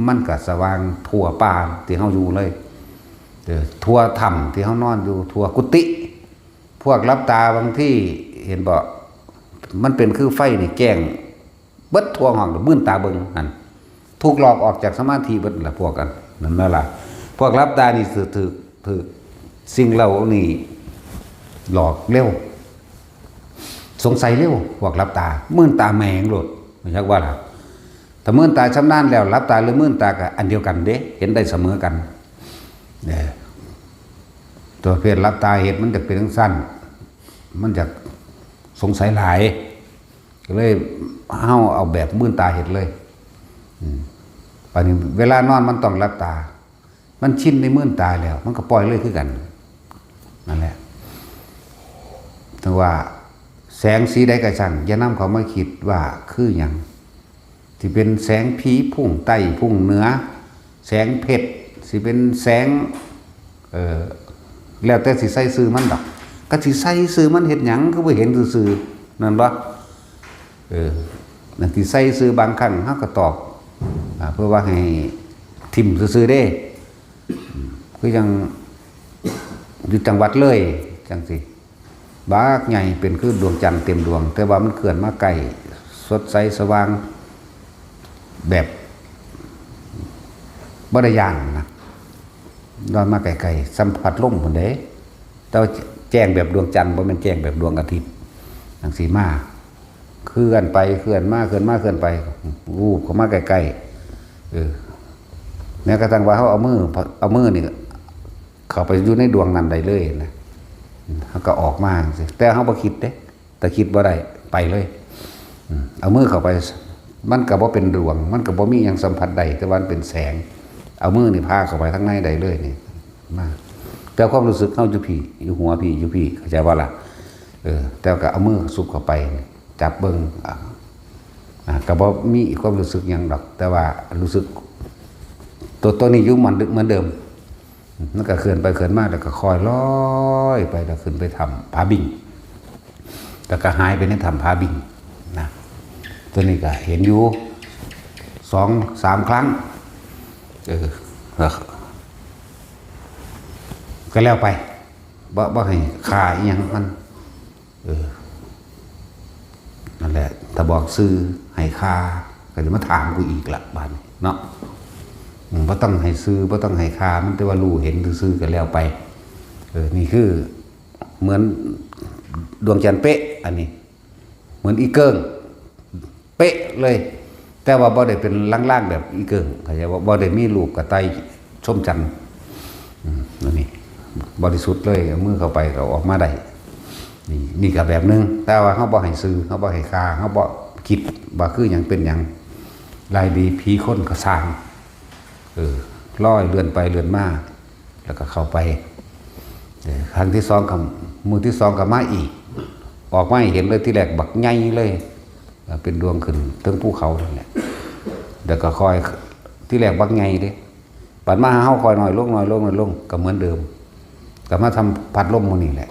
มันก็สว่างทั่วป่าที่เฮาอยู่เลยทั่วถ้ำที่เฮานอนอยู่ทั่วกุฏิพวกรับตาบางที่เห็นบ่มันเป็นคือไฟนี่แจ้งเบิดทั่วห้องมื่นตาเบิ่งนั่นถูกหลอกออกจากสมาธิเบิดล่ะพวกกันนั่นแหละล่ะพวกรับตานี่ถือสิ่งเหล่านี้หลอกเร็วสงสัยเร็วพวกรับตามื่นตาแมงโลดไม่ใช่ว่าล่ะ แต่มื่นตาชำนาญแล้วรับตาหรือมื่นตาก็อันเดียวกันเด้เห็นได้เสมอกันเนี่ยตัวเพศรับตาเห็นมันจะเป็นทั้งสั้นมันจะสงสัยหลายก็เลยเอาแบบมื่นตาเห็นเลยป่านนี้เวลานอนมันต้องรับตามันชินในมื่นตาแล้วมันก็ปล่อยเลยคือกันนั่นแหละแต่ว่าแสงสีใดก็ช่างอย่านำเขามาคิดว่าคืออย่างที่เป็นแสงผีพุ่งใต้พุ่งเหนือแสงเพชรสิเป็นแสงแล้วแต่สิใส่ซื้อมันดอกก็สิใส่ซื้อมันเห็นหยังก็บ่เห็นซื่อๆนั่นบ่นั่นที่ใส่ซื้อบางครั้งเฮาก็ตอบเพื่อว่าให้ทิ่มซื่อๆเด้คือยังอยู่จังหวัดเลยจังสิบากใหญ่เป็นคือดวงจันทร์เต็มดวงแต่ว่ามันเคลื่อนมาไกลสดใสสว่างแบบบ่ได้ย่างนะนอนมาไกลๆสัมผัสลมพุ่นเด้แต่แจ้งแบบดวงจันทร์บ่แม่นแจ้งแบบดวงอาทิตย์จังซี่มาเคลื่อนไปเคลื่อนมาเคลื่อนมาเคลื่อนไปวูบเข้ามาใกล้ๆแม้กระทั่งว่าเขาเอามือนี่เข้าไปอยู่ในดวงนั้นได้เลยนะเขาก็ออกมาสิแต่เขาบ่คิดเด้แต่คิดบ่ได้ไปเลยเอามือเข้าไปมันก็บ่เป็นดวงมันก็บ่มีหยังสัมผัสใดแต่ว่ามันเป็นแสงเอามือนี่พาเข้าไปข้างในได้เลยนี่มาแต่ความรู้สึกเฮาอยู่พี่อยู่หัวพี่อยู่พี่เข้าใจว่าล่ะแต่ก็เอามือซุบเข้าไปจับเบิ่งก็บ่มีความรู้สึกหยังดอกแต่ว่ารู้สึกตัวนี้อยู่เหมือนเดิมมันก็เคลื่อนไปเคลื่อนมาแล้วก็คอยลอยไปแล้วขึ้นไปทำผาบิ่งแล้วก็หายไปในทำผาบิ่งนะตัวนี้ก็เห็นอยู่2-3 ครั้งก็แล้วไปบ่ให้ค่าอีหยังมันนั่นแหละถ้าบอกซื้อให้ค่าก็จะมาถามกูอีกละบาดเนาะบ่ต้องให้ซื้อบ่ต้องให้ค่ามันแต่ว่ารู้เห็นซื้อก็แล้วไปนี่คือเหมือนดวงจันทร์เป๊ะอันนี้เหมือนอีเกิ้งเป๊ะเลยแต่ว่าบ่ได้เป็นล่างๆแบบอีเกิ้งเข้าใจว่าบ่ได้มีรูปกระต่ายชมจันทร์นี่บริสุทธิ์เลยเอามือเข้าไปก็ออกมาได้นี่ก็แบบนึงแต่ว่าเขาบ่ให้ซื้อเขาบ่ให้ค่าเขาบ่คิดว่าคือหยังเป็นหยังลายดีผีคนก็สร้างลอยเลื่อนไปเลื่อนมาแล้วก็เข้าไปครั้งที่2กับมือที่2ก็มาอีกออกมาเห็นเลยที่แรกบักใหญ่เลยเป็นดวงขึ้นถึงภูเขานั่นแหละแล้วก็คอยที่แรกบักใหญ่เด้ปัดมาเฮาคอยน้อยลงก็เหมือนเดิมก็มาทำพัดลมมื้อนี้แหละ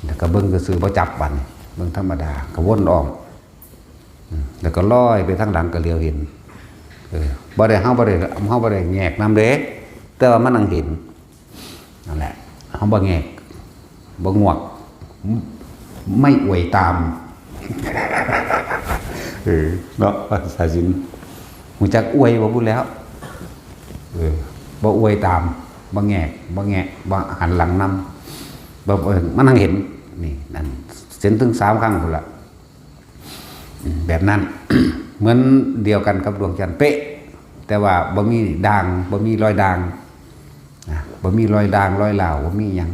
แล้วก็เบิ่งก็ซื้อบ่จับบัดเบิ่งธรรมดาก็วนอ้อมแล้วก็ลอยไปทางหลังก็เหลียวเห็นบ่ได้เฮาบ่ได้แงกนำเด้แต่ว่ามันนั่งเห็นนั่นแหละเฮาบ่แงกบ่งวกไม่อวยตามเนาะภาษาจีนฮู้จักอวยบ่พูดแล้วบ่อวยตามบ่แงกบ่หันหลังนำบ่มันนั่งเห็นนี่นั่นเส้นถึง3 ครั้งพุ่นละแบบนั้น เหมือนเดียวกันกับดวงจันทร์เป๊ะแต่ว่าบ่มีด่างบ่มีรอยด่างบ่มีรอยด่างรอยเหลาบ่มีหยัง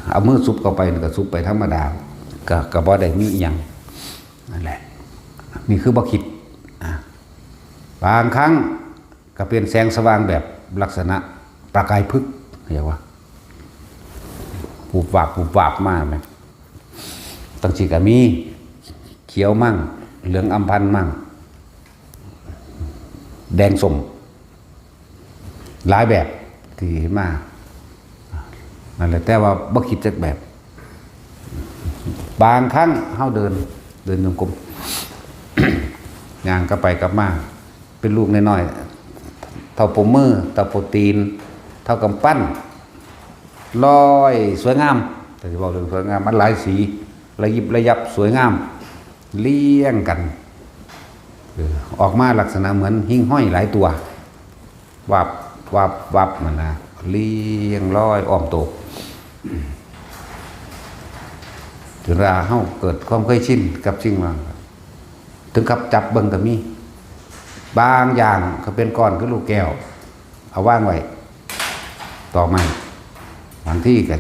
เอามือซุบเข้าไปก็ซุบไปธรรมดาก็บ่ได้มีหยังนั่นแหละนี่คือบ่คิดบางครั้งก็เป็นแสงสว่างแบบลักษณะประกายพฤกษ์เรียกว่าปูบวาบมากมั้ยตั้งสิก็มีเขียวมั่งเหลืองอำพันมั่งแดงส้มหลายแบบที่มานั่นแหละแต่ว่าบ่คิดจักแบบบางครั้งเฮาเดินจงกรม ย่างก็ไปกลับมาเป็นลูกน้อยๆเท่าปมมือเท่าโปรตีนเท่ากำปั้นลอยสวยงามแต่จะบอกเรื่องสวยงามมันหลายสีระยิบระยับสวยงามเลี้ยงกันออกมาลักษณะเหมือนหิ้งห้อยหลายตัววับมันนะเลี้ยงลอยอ้อมโตกถึงเวลาเฮาเกิดความเคยชินกับสิ่งนั้นถึงกับจับเบิ่งก็มี บางอย่างก็เป็นก้อนคือลูกแก้วเอาว่างไว้ต่อไม้บางที่ก็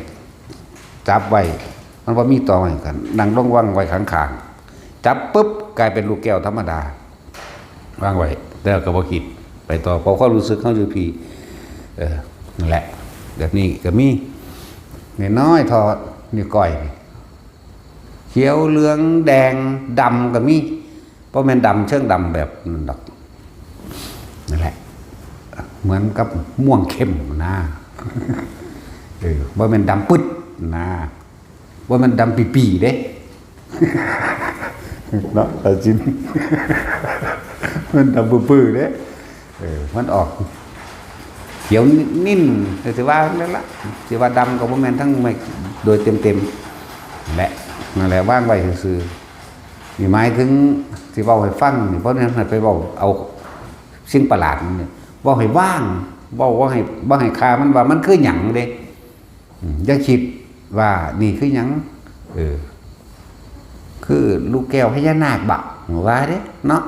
จับไว้มันว่ามีต่อไม้กันนั่งลงว่างไว้ข้างๆจับปุ๊บกลายเป็นลูกแก้วธรรมดาว่างไว้แต่ก็บ่คิดไปต่อเพราะความรู้สึกเขาอยู่พี่นั่นแหละแบบนี้ก็มีน้อยทอดนี่ก้อยเขียวเหลืองแดงดำก็มีเพราะมันดำเชิงดำแบบนั่นดอกนั่นแหละเหมือนกับม่วงเข้มนะว่ามันดำปึ๊ดนะว่ามันดำปีๆเด้เนาะแต่จริงมันดำปื้อๆเด้มันออกเขียวนิ่นถือว่าแล้วล่ะถือว่าดำกับว่ามันทั้งไม่โดยเต็มๆและนั่นแหละว่างไว้ซื่อๆมีหมายถึงที่เว้าให้ฟังนี่เพราะนั้นไปเว้าเอาสิ่งประหลาดนี่เว้าให้ว่างเว้าให้คามันว่ามันคือหยังเด้อย่าคิดว่านี่คือหยังคือลูกแก้วพญานาคบักว่าเด้เนาะ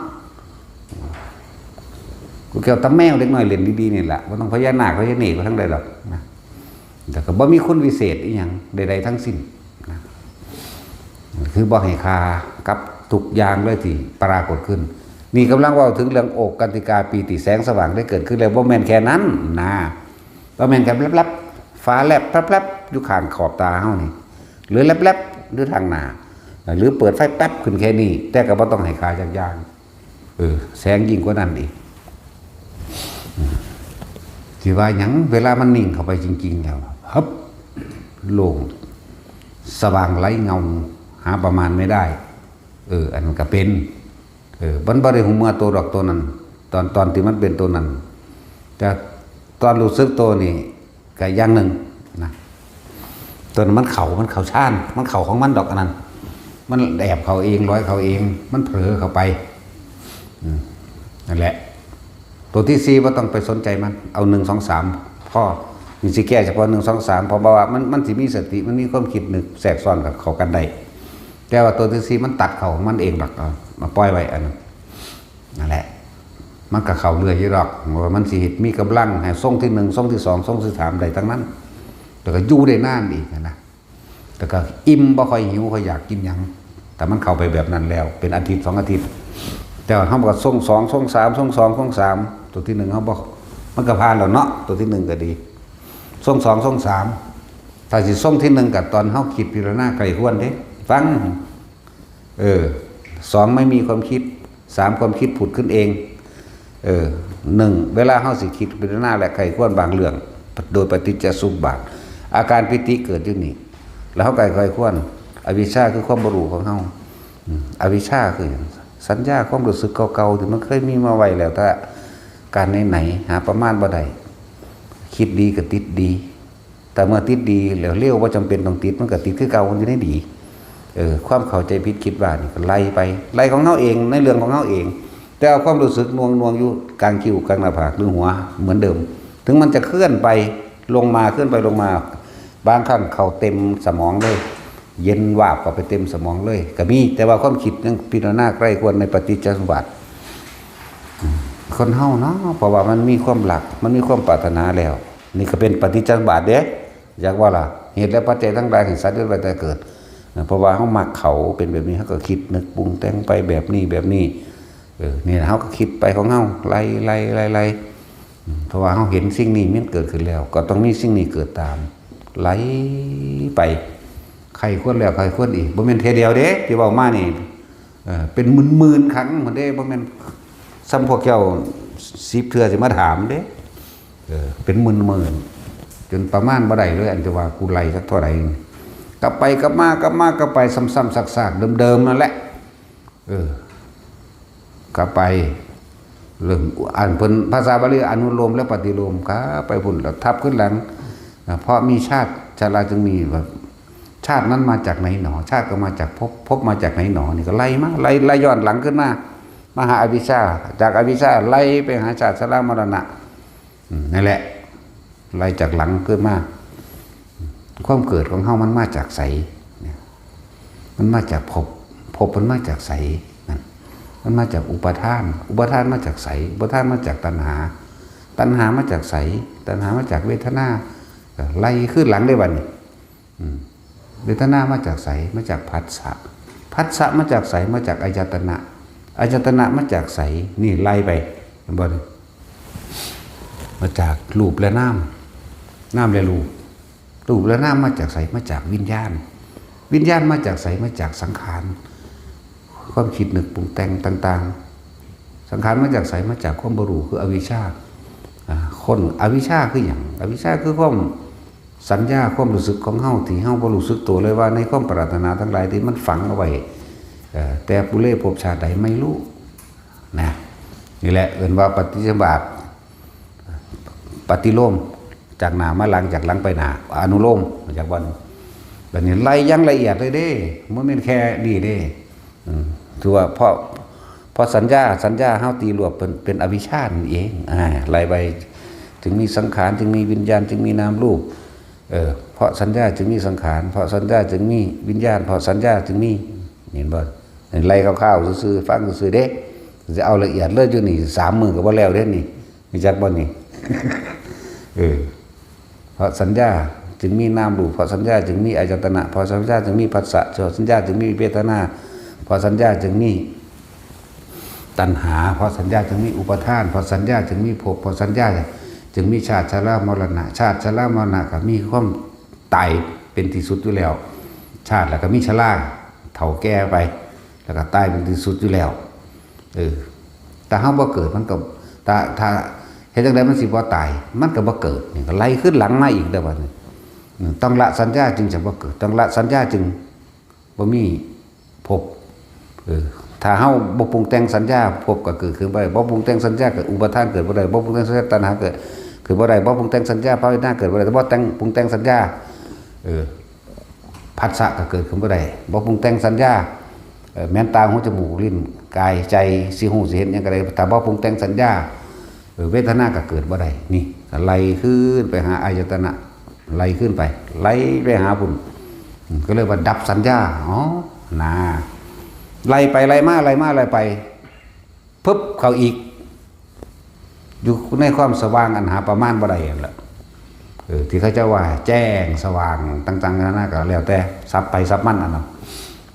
ลูกแก้วตาแมวเล็กน้อยเล่นดีๆนี่แหละบ่ต้องพญานาคพญาเนกทั้งใดหรอกนะแต่ก็บ่มีคนวิเศษอีหยังใดๆทั้งสิ้นนะคือบ่ให้คากับทุกอย่างเลยที่ปรากฏขึ้นนี่กำลังเว้าถึงเรื่องโอกกันติกาปีติแสงสว่างได้เกิดขึ้นแล้วบ่แม่นแค่นั้นนะบ่แม่นแค่แลบๆฟ้าแลบแป๊บๆอยู่ข้างขอบตาเฮานี่หรือแลบๆหรือทางหน้าหรือเปิดไฟแป๊บขึ้นแค่นี้แต่ก็บ่ต้องให้คาจากอย่างแสงยิ่งกว่านั้นอีกที่ว่าหยังเวลามันนิ่งเข้าไปจริงๆแล้วฮึบโล่งสว่างไร้เงาหาประมาณไม่ได้อันนั้นก็เป็นมันบ่ได้หูเมื่อตัวดอกตัวนั้นตอนที่มันเป็นตัวนั้นแต่ตอนรู้สึกตัวนี่ก็อย่างหนึ่งนะตัวนั้นมันเข่าชานมันเข่าของมันดอกอันนั้นมันแอบเขาเองร้อยเขาเองมันเผลอเข้าไปนั่นแหละตัวที่สี่ว่าต้องไปสนใจมันเอา1 2 3พ่อมีสิแก้เฉพาะ1 2 3เพราะว่ามันสิมีสติมันมีความคิดนึกแทรกซ้อนกับเขากันได้แต่ว่าตัวที่สี่มันตัดเขามันเองหรอกมาปล่อยไว้อันนั้นนั่นแหละมันกับเขาเรื่อยอยู่หรอกว่ามันสิมีกำลังให้ส่งที่1ส่งที่2ส่งที่3ได้ทั้งนั้นแต่ก็อยู่ได้นานอีกนะแต่ก็อิ่มบ่ค่อยหิวค่อยอยากกินหยังแต่มันเข้าไปแบบนั้นแล้วเป็นอาทิตย์2 อาทิตย์แต่ว่าเขาบอกส่ง2ส่ง3ส่ง2ส่ง3ตัวที่1เขาบอกมันก็ผ่านแล้วเนาะตัวที่1ก็ดีส่ง2ส่ง3ถ้าสิส่งที่1กับตอนเขาคิดพิจารณาไกลควรเด้ฟัง2ไม่มีความคิด3ความคิดผุดขึ้นเอง1เวลาเขาสิคิดพิจารณาและไกลควรบางเรื่องโดยปฏิจจสมุปบาทอาการปิติเกิดอยู่นี่แล้วเขาไกลควรอวิชชาคือความบ่รู้ของเขาอวิชชาคือสัญญาความรู้สึกเก่าๆที่มันเคยมีมาไว้แล้วถ้าการไหนหาประมาณบ่ได้คิดดีก็ติดดีแต่เมื่อติดดีแล้วเลี้ยวว่าจำเป็นต้องติดมันก็ติดคือเก่ามันจะได้ดีความเข้าใจผิดคิดว่านี่ก็ไล่ไปไล่ของเขาเองในเรื่องของเขาเองแต่เอาความรู้สึกนวงอยู่กลางคิ้วกลางหน้าผากหรือหัวเหมือนเดิมถึงมันจะเคลื่อนไปลงมาเคลื่อนไปลงมาบางครั้งเข้าเต็มสมองเลยเย็นวาบเข้าไปเต็มสมองเลยก็มีแต่ว่าความคิดยังพิจารณาใกล้ควรในปฏิจจสมุปบาทคนเฮาเนาะเพราะว่ามันมีความหลักมันมีความปรารถนาแล้วนี่ก็เป็นปฏิจจสมุปบาทเด้อยากว่าล่ะเหตุและปัจจัยทั้งหลายแห่งสัตว์ด้วยแต่เกิดเพราะว่าเฮามักเขาเป็นแบบนี้เฮาก็คิดนึกปรุงแต่งไปแบบนี้นี่เฮาก็คิดไปของเฮาไล่เพราะว่าเฮาเห็นสิ่งนี้มันเกิดขึ้นแล้วก็ต้องมีสิ่งนี้เกิดตามไหลไปใครควรแล้วใครควรอีกบ่แม่นเทเดียวเด้ที่เว้ามานี่เป็นหมื่นๆครั้งมันเด้บ่แม่นซ้ำพวกเจ้า10เทื่อสิมาถามเด้เป็นหมื่นจนประมาณบ่ได้เลยอันที่ว่ากูไล่สักเท่าไหร่กลับไปกลับไปซ้ำๆซากๆเดิมๆนั่นแหละกลับไปเรื่องอ่านเพิ่นภาษาบาลีอนุโลมและปฏิโลมครับไปพุ่นแล้วทับขึ้นหลังเพราะมีชาติชราจึงมีแบบชาตินั้นมาจากไหนหนอชาติก็มาจากภพมาจากไหนหนอนี่ก็ไล่มาไล่ย้อนหลังขึ้นมาหาอวิชชาจากอวิชชาไล่ไปหาชาติชรามรณะนั่นแหละไล่จากหลังขึ้นมาความเกิดของเฮามันมาจากไสมันมาจากภพมันมาจากไสนั่น มันมาจากอุปทาน อุปทานมาจากไสอุปทานมาจากตัณหา ตัณหามาจากไสตัณหามาจากเวทนาไล่ขึ้นหลังได้วันเวทนามาจากไสมาจากผัสสะผัสสะมาจากไสมาจากอายตนะอายตนะมาจากไสนี่ไล่ไปเห็นบ่มาจากรูปและน้ำน้ำและรูปรูปและน้ำมาจากไสมาจากวิญญาณวิญญาณมาจากไสมาจากสังขารความคิดนึกปรุงแต่งต่างๆสังขารมาจากไสมาจากความบ่รู้คืออวิชชาคนอวิชชาคืออย่างอวิชชาคือความสัญญาความรู้สึกของเฮาที่เฮาบ่รู้สึกตัวเลยว่าในความปรารถนาทั้งหลายที่มันฝังเอาไว้แต่ปุเรภพชาติใดไม่รู้นะนี่แหละเอิ้นว่าปฏิจจสมบาทปฏิโลมจากหน้ามาหลังจากหลังไปหน้าอนุโลมจากวันแบบนี้ไล่ยังละเอียดเลยเด้มันเป็นแค่ดีเด้ถือว่าเพราะสัญญาเฮาตีรวบเป็นอวิชชาเองไล่ไปถึงมีสังขารจึงมีวิญญาณจึงมีนามรูปเพราะสัญญาจึงมีสังขารเพราะสัญญาจึงมีวิญญาณเพราะสัญญาจึงมีเห็นบ่ไล่คร่าวๆซื่อๆฟังซื่อๆเด้จะเอาละเอียดเลยอยู่นี่3 มื้อก็บ่แล้วเด้นี่มีจักบ่นี่ เพราะสัญญาจึงมีนามรูปเพราะสัญญาจึงมีอายตนะเพราะสัญญาจึงมีผัสสะเพราะสัญญาจึงมีเวทนาเพราะสัญญาจึงมีตัณหาเพราะสัญญาจึงมีอุปทานเพราะสัญญาจึงมีภพเพราะสัญญาจึงมีชาติชรามรณะชาติชรามรณะก็มีความตายเป็นที่สุดอยู่แล้วชาติแล้วก็มีชราเฒ่าแก่ไปแล้วก็ตายเป็นที่สุดอยู่แล้วแต่เฮาบ่เกิดมันก็ถ้าเฮ็ดจังได๋มันสิบ่ตายมันก็บ่เกิดนี่ก็ไล่ขึ้นหลังมาอีกเด้อบัดนี้ต้องละสัญญาจึงจะบ่เกิดต้องละสัญญาจึงบ่มีภพถ้าเฮาบ่ปรุงแต่งสัญญาภพก็เกิดขึ้นบ่ได้บ่ปรุงแต่งสัญญาเกิดอุปทานเกิดบ่ได้บ่ปรุงแต่งสัญญาตัณหาเกิดบ่ได้บ่ปรุงแต่งสัญญาภาวนาเกิดบ่ได้บ่แต่งปรุงแต่งสัญญาผัสสะก็เกิดขึ้นบ่ได้บ่ปรุงแต่งสัญญาแม้นตาหูจมูกลิ้นกายใจสิหูสิเห็นหยังก็ได้ถ้าบ่ปรุงแต่งสัญญาเวทนาก็เกิดบ่ได้นี่ไล่ขึ้นไปหาอายตนะไล่ขึ้นไปไล่ไปหาบุญก็เลยว่าดับสัญญาน่ะไล่ไปไล่มาไล่มาไล่ไปปึ๊บเข้าอีกอยู่ในความสว่างอันหาประมาณบ่ได้นั่นแหละที่เขาจะว่าแจ้งสว่างต่างๆนานาก็แล้วแต่ซับไปซับมันอันนั้น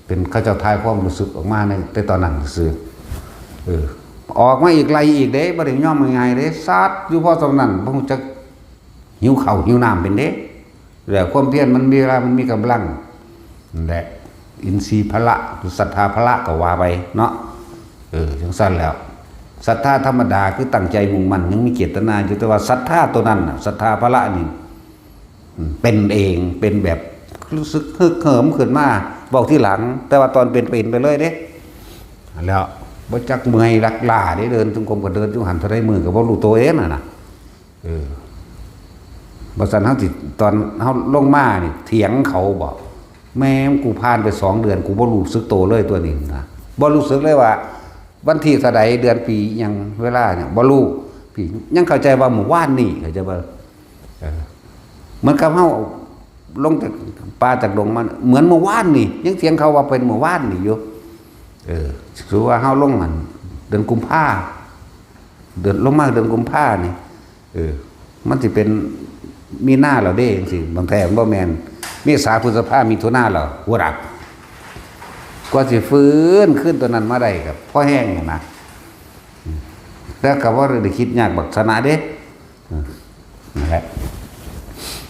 เป็นเขาเจ้าทายความรู้สึกออกมาในแต่ตอนนั้นซื่อออกมาอีกไล่อีกเด้บ่ได้ย่อมง่ายๆเด้ซัดอยู่พอตรงนั้นบ่ฮู้จักหิวข้าวหิวน้ำเป็นเด้แล้วความเพียรมันมีเวลามันมีกำลังนั่นแหละอินทรีย์พละศรัทธาพละก็ว่าไปเนาะจังซั่นแล้วศรัทธาธรรมดาคือตั้งใจมุ่งมั่นยังมีเจตนาอยู่แต่ว่าศรัทธาตัวนั้นศรัทธาพละนี่เป็นเองเป็นแบบรู้สึกฮึกเหิมขึ้นมาบอกที่หลังแต่ว่าตอนเป็นไปเลยเด้แล้วบ่จักเมื่อยลักล่าได้เดินจงกรมก็เดินจุหันเท่าใดมือก็บ่รู้ตัวเองน่ะบ่ซั่นเฮาสิตอนเฮาลงมานี่เถียงเขาบ่แม่กูผ่านไป2 เดือนกูบ่รู้สึกโตเลยตัวนี้นะบ่รู้สึกเลยว่าวันที่เท่าใดเดือนปีหยังเวลาเนี่ยบ่รู้พี่ยังเข้าใจว่าเมื่อวานนี้เข้าใจว่าเหมือนกับเฮาลงจากป่าจากดงมาเหมือนเมื่อวานนี่ยังเถียงเขาว่าเป็นเมื่อวานนี่อยู่ถือว่าเฮาลงมันเดือนกุมภาเดือนลงมาเดือนกุมภานี่มันสิเป็นมีนาแล้วเด้จังซี่บางแท้บ่แม่นเมษาพฤษภามิถุนาแล้วหัวรักกว่าสิฟื้นขึ้นตัวนั้นมาได้กับพ่อแห้งนะแล้วก็ว่าได้คิดยากบักษณะเด้นั่นแหละ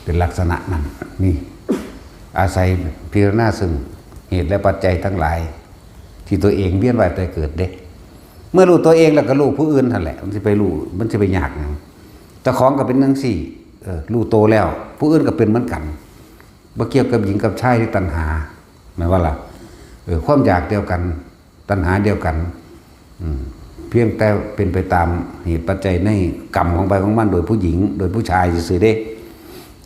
เป็นลักษณะนั้นนี่อาศัยพิจารณาซึ่งเหตุและปัจจัยทั้งหลายที่ตัวเองเวียนว่ายตายเกิดเด้เมื่อรู้ตัวเองแล้วก็รู้ผู้อื่นนั่นแหละมันสิไปรู้มันสิไปยากหยังเจ้าของก็เป็นจังซี่รู้โตแล้วผู้อื่นก็เป็นเหมือนกันบ่เกี่ยวกับหญิงกับชายที่ตัณหาหมายว่าล่ะความอยากเดียวกันตัณหาเดียวกันเพียงแต่เป็นไปตามเหตุปัจจัยในกรรมของไปของมันโดยผู้หญิงโดยผู้ชายซื่อๆเด้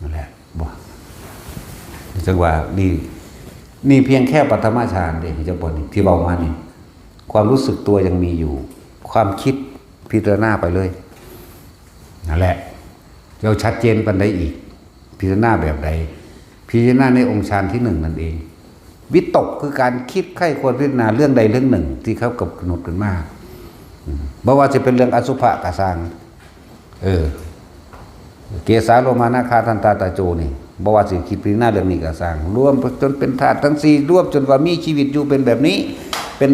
นั่นแหละบ่จังว่านี่เพียงแค่ปฐมฌานเด้เจ้าบ่นี่ที่เว้ามานี่ความรู้สึกตัวยังมีอยู่ความคิดพิจารณาไปเลยนั่นแหละเราชัดเจนปานใดอีกพิจารณาแบบใดพิจารณาในองค์ฌานที่1นั่นเอง วิตกคือการคิดใคร่ควรพิจารณาเรื่องใดเรื่องหนึ่งที่เขากำหนดขึ้นมาบ่ว่าจะเป็นเรื่องอสุภะกสร้างเกสาโลมานาคาทันตาตาโจนี่บ่ว่าสิคิดพิจารณาเรื่องนี้ก็สร้างรวมจนเป็นธาตุทั้ง4รวมจนว่ามีชีวิตอยู่เป็นแบบนี้เป็น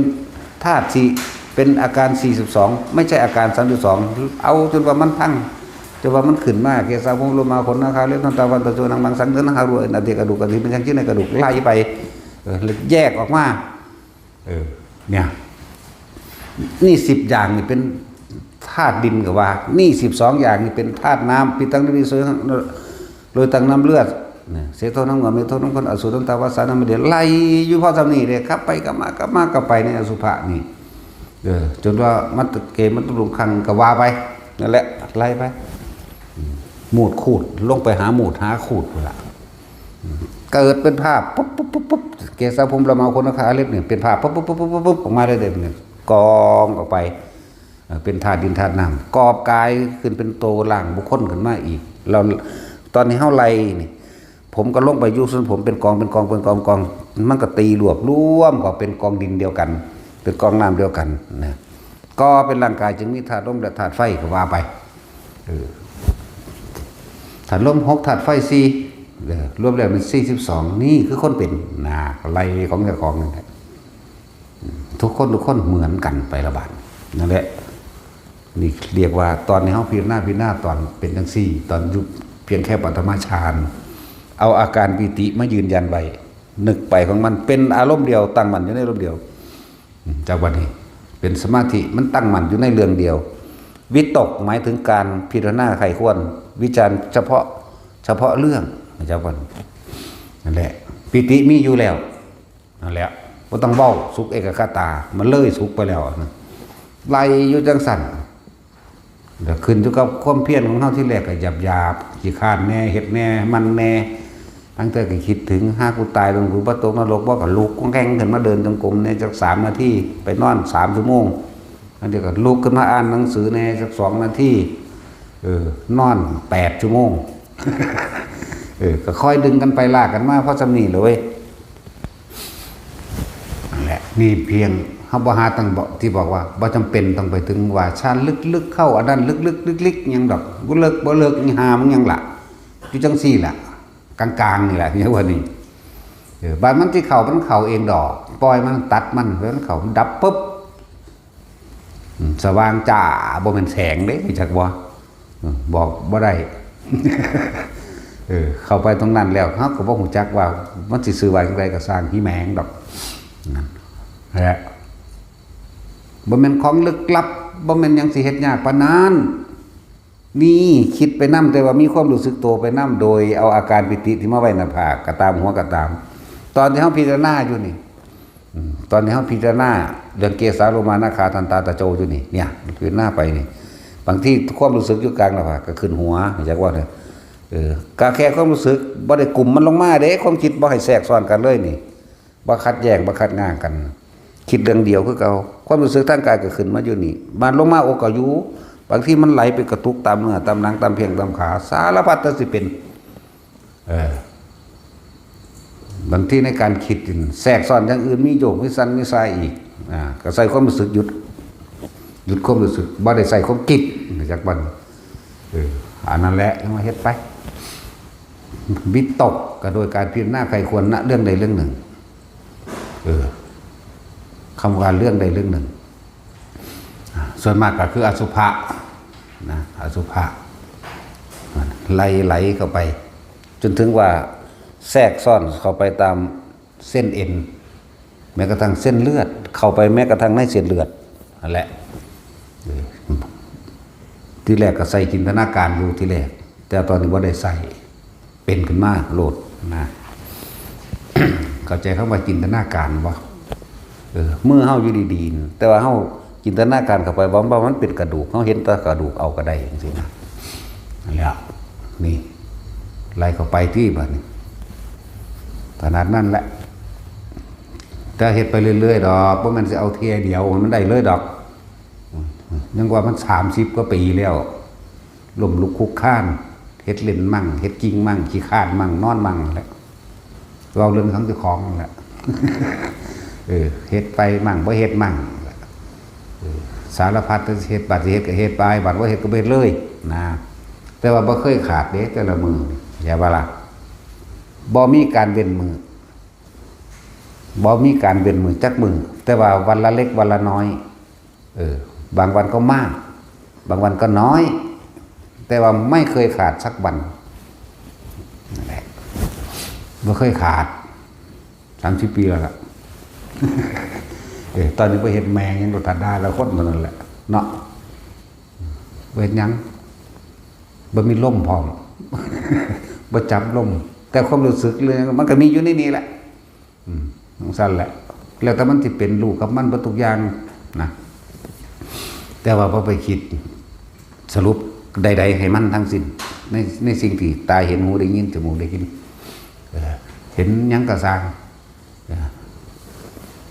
ธาตุ4เป็นอาการ42ไม่ใช่อาการ32เอาจนว่ามันพังจนว่ามันขึ้นมาเกสาพงโลมาขนนาคาเล็บทันตาวันตะโจนังบางสังเดินนังหารวยอดีตกระดูกกระดิ่งเป็นชั้นชิ้นในกระดูกไล่ไปแยกออกมาเนี่ยนี่10อย่างนี่เป็นธาตุดินกับว่านี่12อย่างนี่เป็นธาตุน้ำปิตังนิโสโดยตังน้ำเลือดเสโทน้ำเงินเมโทน้ำคนอสุตันตาวาสาน้ำเดือดไล่อยู่พอทำนี่เลยครับไปกลับมากลับไปในอสุภะนี่จนว่ามัตเกมัตตุลุงคังกว่าไปนั่นแหละไล่ไปหมูดขูดลงไปหาหมูดหาขูดละเกิดเป็นภาพปุ๊บเกสาพรมละเมาคนนาคาเล็บเนี่ยเป็นภาพปุ๊บออกมาได้เด่นเนี่ยกองออกไปเป็นธาตุดินธาตุน้ำกอบกายขึ้นเป็นโตล่างบุคคลขึ้นมาอีกเราตอนนี้เฮาไล่นี่ผมก็ลงไปอยู่ส่วนผมเป็นกองมันก็ตีรวบรวมก็เป็นกองดินเดียวกันเป็นกองน้ำเดียวกันนะก็เป็นร่างกายจึงมีธาตุลมและธาตุไฟก็ว่าไปธาตุลม6ธาตุไฟ4รวมแล้วเป็น42นี่คือคนเป็นนาไล่ของเจ้าของนั่นแหละทุกคนเหมือนกันไประบาดนั่นแหละนี่เรียกว่าตอนในห้องพิจารณาตอนเป็นจังซี่ตอนยุบเพียงแค่ปฐมฌานเอาอาการปิติมายืนยันไว้นึกไปของมันเป็นอารมณ์เดียวตั้งมั่นอยู่ในอารมณ์เดียวจากวันนี้เป็นสมาธิมันตั้งมั่นอยู่ในเรื่องเดียววิตกหมายถึงการพิจารณาไขควรวิจารณ์เฉพาะเรื่องจากวันนั่นแหละปิติมีอยู่แล้วนั่นแหละบ่ต้องเว้าสุขเอกคตามันเลยสุขไปแล้วนะไล่อยู่จังสั่นเดี๋ยวขึ้นอยู่กับความเพียรของเฮาที่แรกก็หยาบขี้คร้านแน่เฮ็ดแน่มันแน่ตั้งแต่ก็คิดถึงหากูตายลงกูบ่ตกนรกบ่ก็ลุกแข้งขึ้นมาเดินจงกรมในจัก3นาทีไปนอน3ชั่วโมงอันเดียวก็ลุกขึ้นมาอ่านหนังสือในสัก2นาทีนอน8ชั่วโมงก็ค่อยดึงกันไปลากกันมาเพราะจำนี่เลยนั่นแหละนี่เพียงเฮาบ่หาตั้งบอกที่บอกว่าบ่จำเป็นต้องไปถึงว่าชาญลึกๆเข้าอันนั้นลึกๆยังดอกบ่เลิกอีหามันยังล่ะอยู่จังซี่ล่ะกลางๆนี่แหละเนี่ยว่านี่บาดมันที่เข้ามันเข้าเองดอกปล่อยมันตัดมันเพราะมันเข้ามันดับปุ๊บสว่างจ้าบ่แม่นแสงเด้จักบ่บอกบ่ได้เข้าไปตรงนั้นแล้วเฮาก็บ่ฮู้จักว่ามันสิซื้อไว้จังไดก็สร้างหิแมงดอกนั่นแหละบ่แม่นของลึกลับบ่แม่นหยังสิเฮ็ดยากปานนั้นนี่คิดไปนำแต่ว่ามีความรู้สึกตัวไปนำโดยเอาอาการปิติที่มาไว้หน้าผากก็ตามหัวก็ตามตอนที่เฮาพิจารณาอยู่นี่ตอนนี้เฮาพิจารณาเรื่องเกสาโลมานาคาทันตาตะโจอยู่นี่เนี่ยพิจารณาไปนี่บางทีความรู้สึกอยู่กลางหน้าผากก็ขึ้นหัวจักว่าเด้ก็แค่ความรู้สึกบ่ได้กลุ่มมันลงมาเด้ความคิดบ่ให้แทรกซ้อนกันเลยนี่บ่ขัดแย้งบ่ขัดง้างกันคิดเรื่องเดียวคือเก่าความรู้สึกทางกายก็ขึ้นมาอยู่นี่มันลงมาอกก็อยู่บางทีมันไหลไปกระตุกตามเนื้อตามหนังตามเพียงตามขาสารพัดจะสิเป็นบางทีในการคิดแทรกซ้อนอย่างอื่นมีโยกมีสันมีทรายอีกก็ใส่ความรู้สึกหยุดความรู้สึกบ่ได้ใส่ความคิดจากบัดอันนั้นแหละมาเฮ็ดไปวิตกก็โดยการพิจารณาใครควรณเรื่องใดเรื่องหนึ่งคำว่าเรื่องใดเรื่องหนึ่งส่วนมากก็คืออสุภะนะอสุภะไหลเข้าไปจนถึงว่าแทรกซ่อนเข้าไปตามเส้นเอ็นแม้กระทั่งเส้นเลือดเข้าไปแม้กระทั่งในเส้นเลือดนั่นแหละที่แรกก็ใส่จินตนาการอยู่ที่แรกแต่ตอนนี้ว่าได้ใส่เป็นขึ้นมาโหลดนะ เข้าใจคำว่าจินตนาการบ่เมื่อเฮาอยู่ดีๆแต่ว่าเฮาจินตนาการเข้าไปว่ามันเป็นกระดูกเฮาเห็นแต่กระดูกเอาก็ได้จังซี่นะนั่นแหละนี่ไล่เข้าไปที่บัดนี้ขนาดนั้นแหละถ้าเฮ็ดไปเรื่อยๆดอกบ่แม่นสิเอาเที่ยเดียวมันได้เลยดอกยังว่ามัน30กว่าปีแล้วล้มลุกคุกคานเฮ็ดเล่นมั่งเฮ็ดจริงมั่งขี้คร้านมั่งนอนมั่งแหละเราเรื่องของเจ้าของนั่นแหละ เฮ็ดไปมั่งบ่เฮ็ดมั่งสารพัดเฮ็ดบัดเฮ็ดก็เฮ็ดไปบัดบ่เฮ็ดก็บ่เฮ็ดเลยนะแต่ว่าบ่เคยขาดเด้แต่ละมืออย่าว่าล่ะบ่มีการเว้นมือบ่มีการเว้นมือจักมือแต่ว่าวันละเล็กวันละน้อยบางวันก็มากบางวันก็น้อยแต่ว่าไม่เคยขาดสักวันนั่นแหละบ่เคยขาด30 ปีแล้วล่ะ ตอนนี้ไปเห็นแมงยังรถได้แล้วคนมันนั่นแหละเนาะเวทยังบ่มีลมพร้อม บ่จับลมแต่ความรู้สึกเลยมันก็มีอยู่ในนี้แหละของสั้นแหละแล้วแต่มันสิเป็นลูกกับมันบ่ทุกอย่างนะแต่ว่าพอไปคิดสรุปใดๆให้มันทั้งสิ้นในสิ่งที่ตาเห็นหูได้ยินจมูกได้กินเห็นยังกระซัง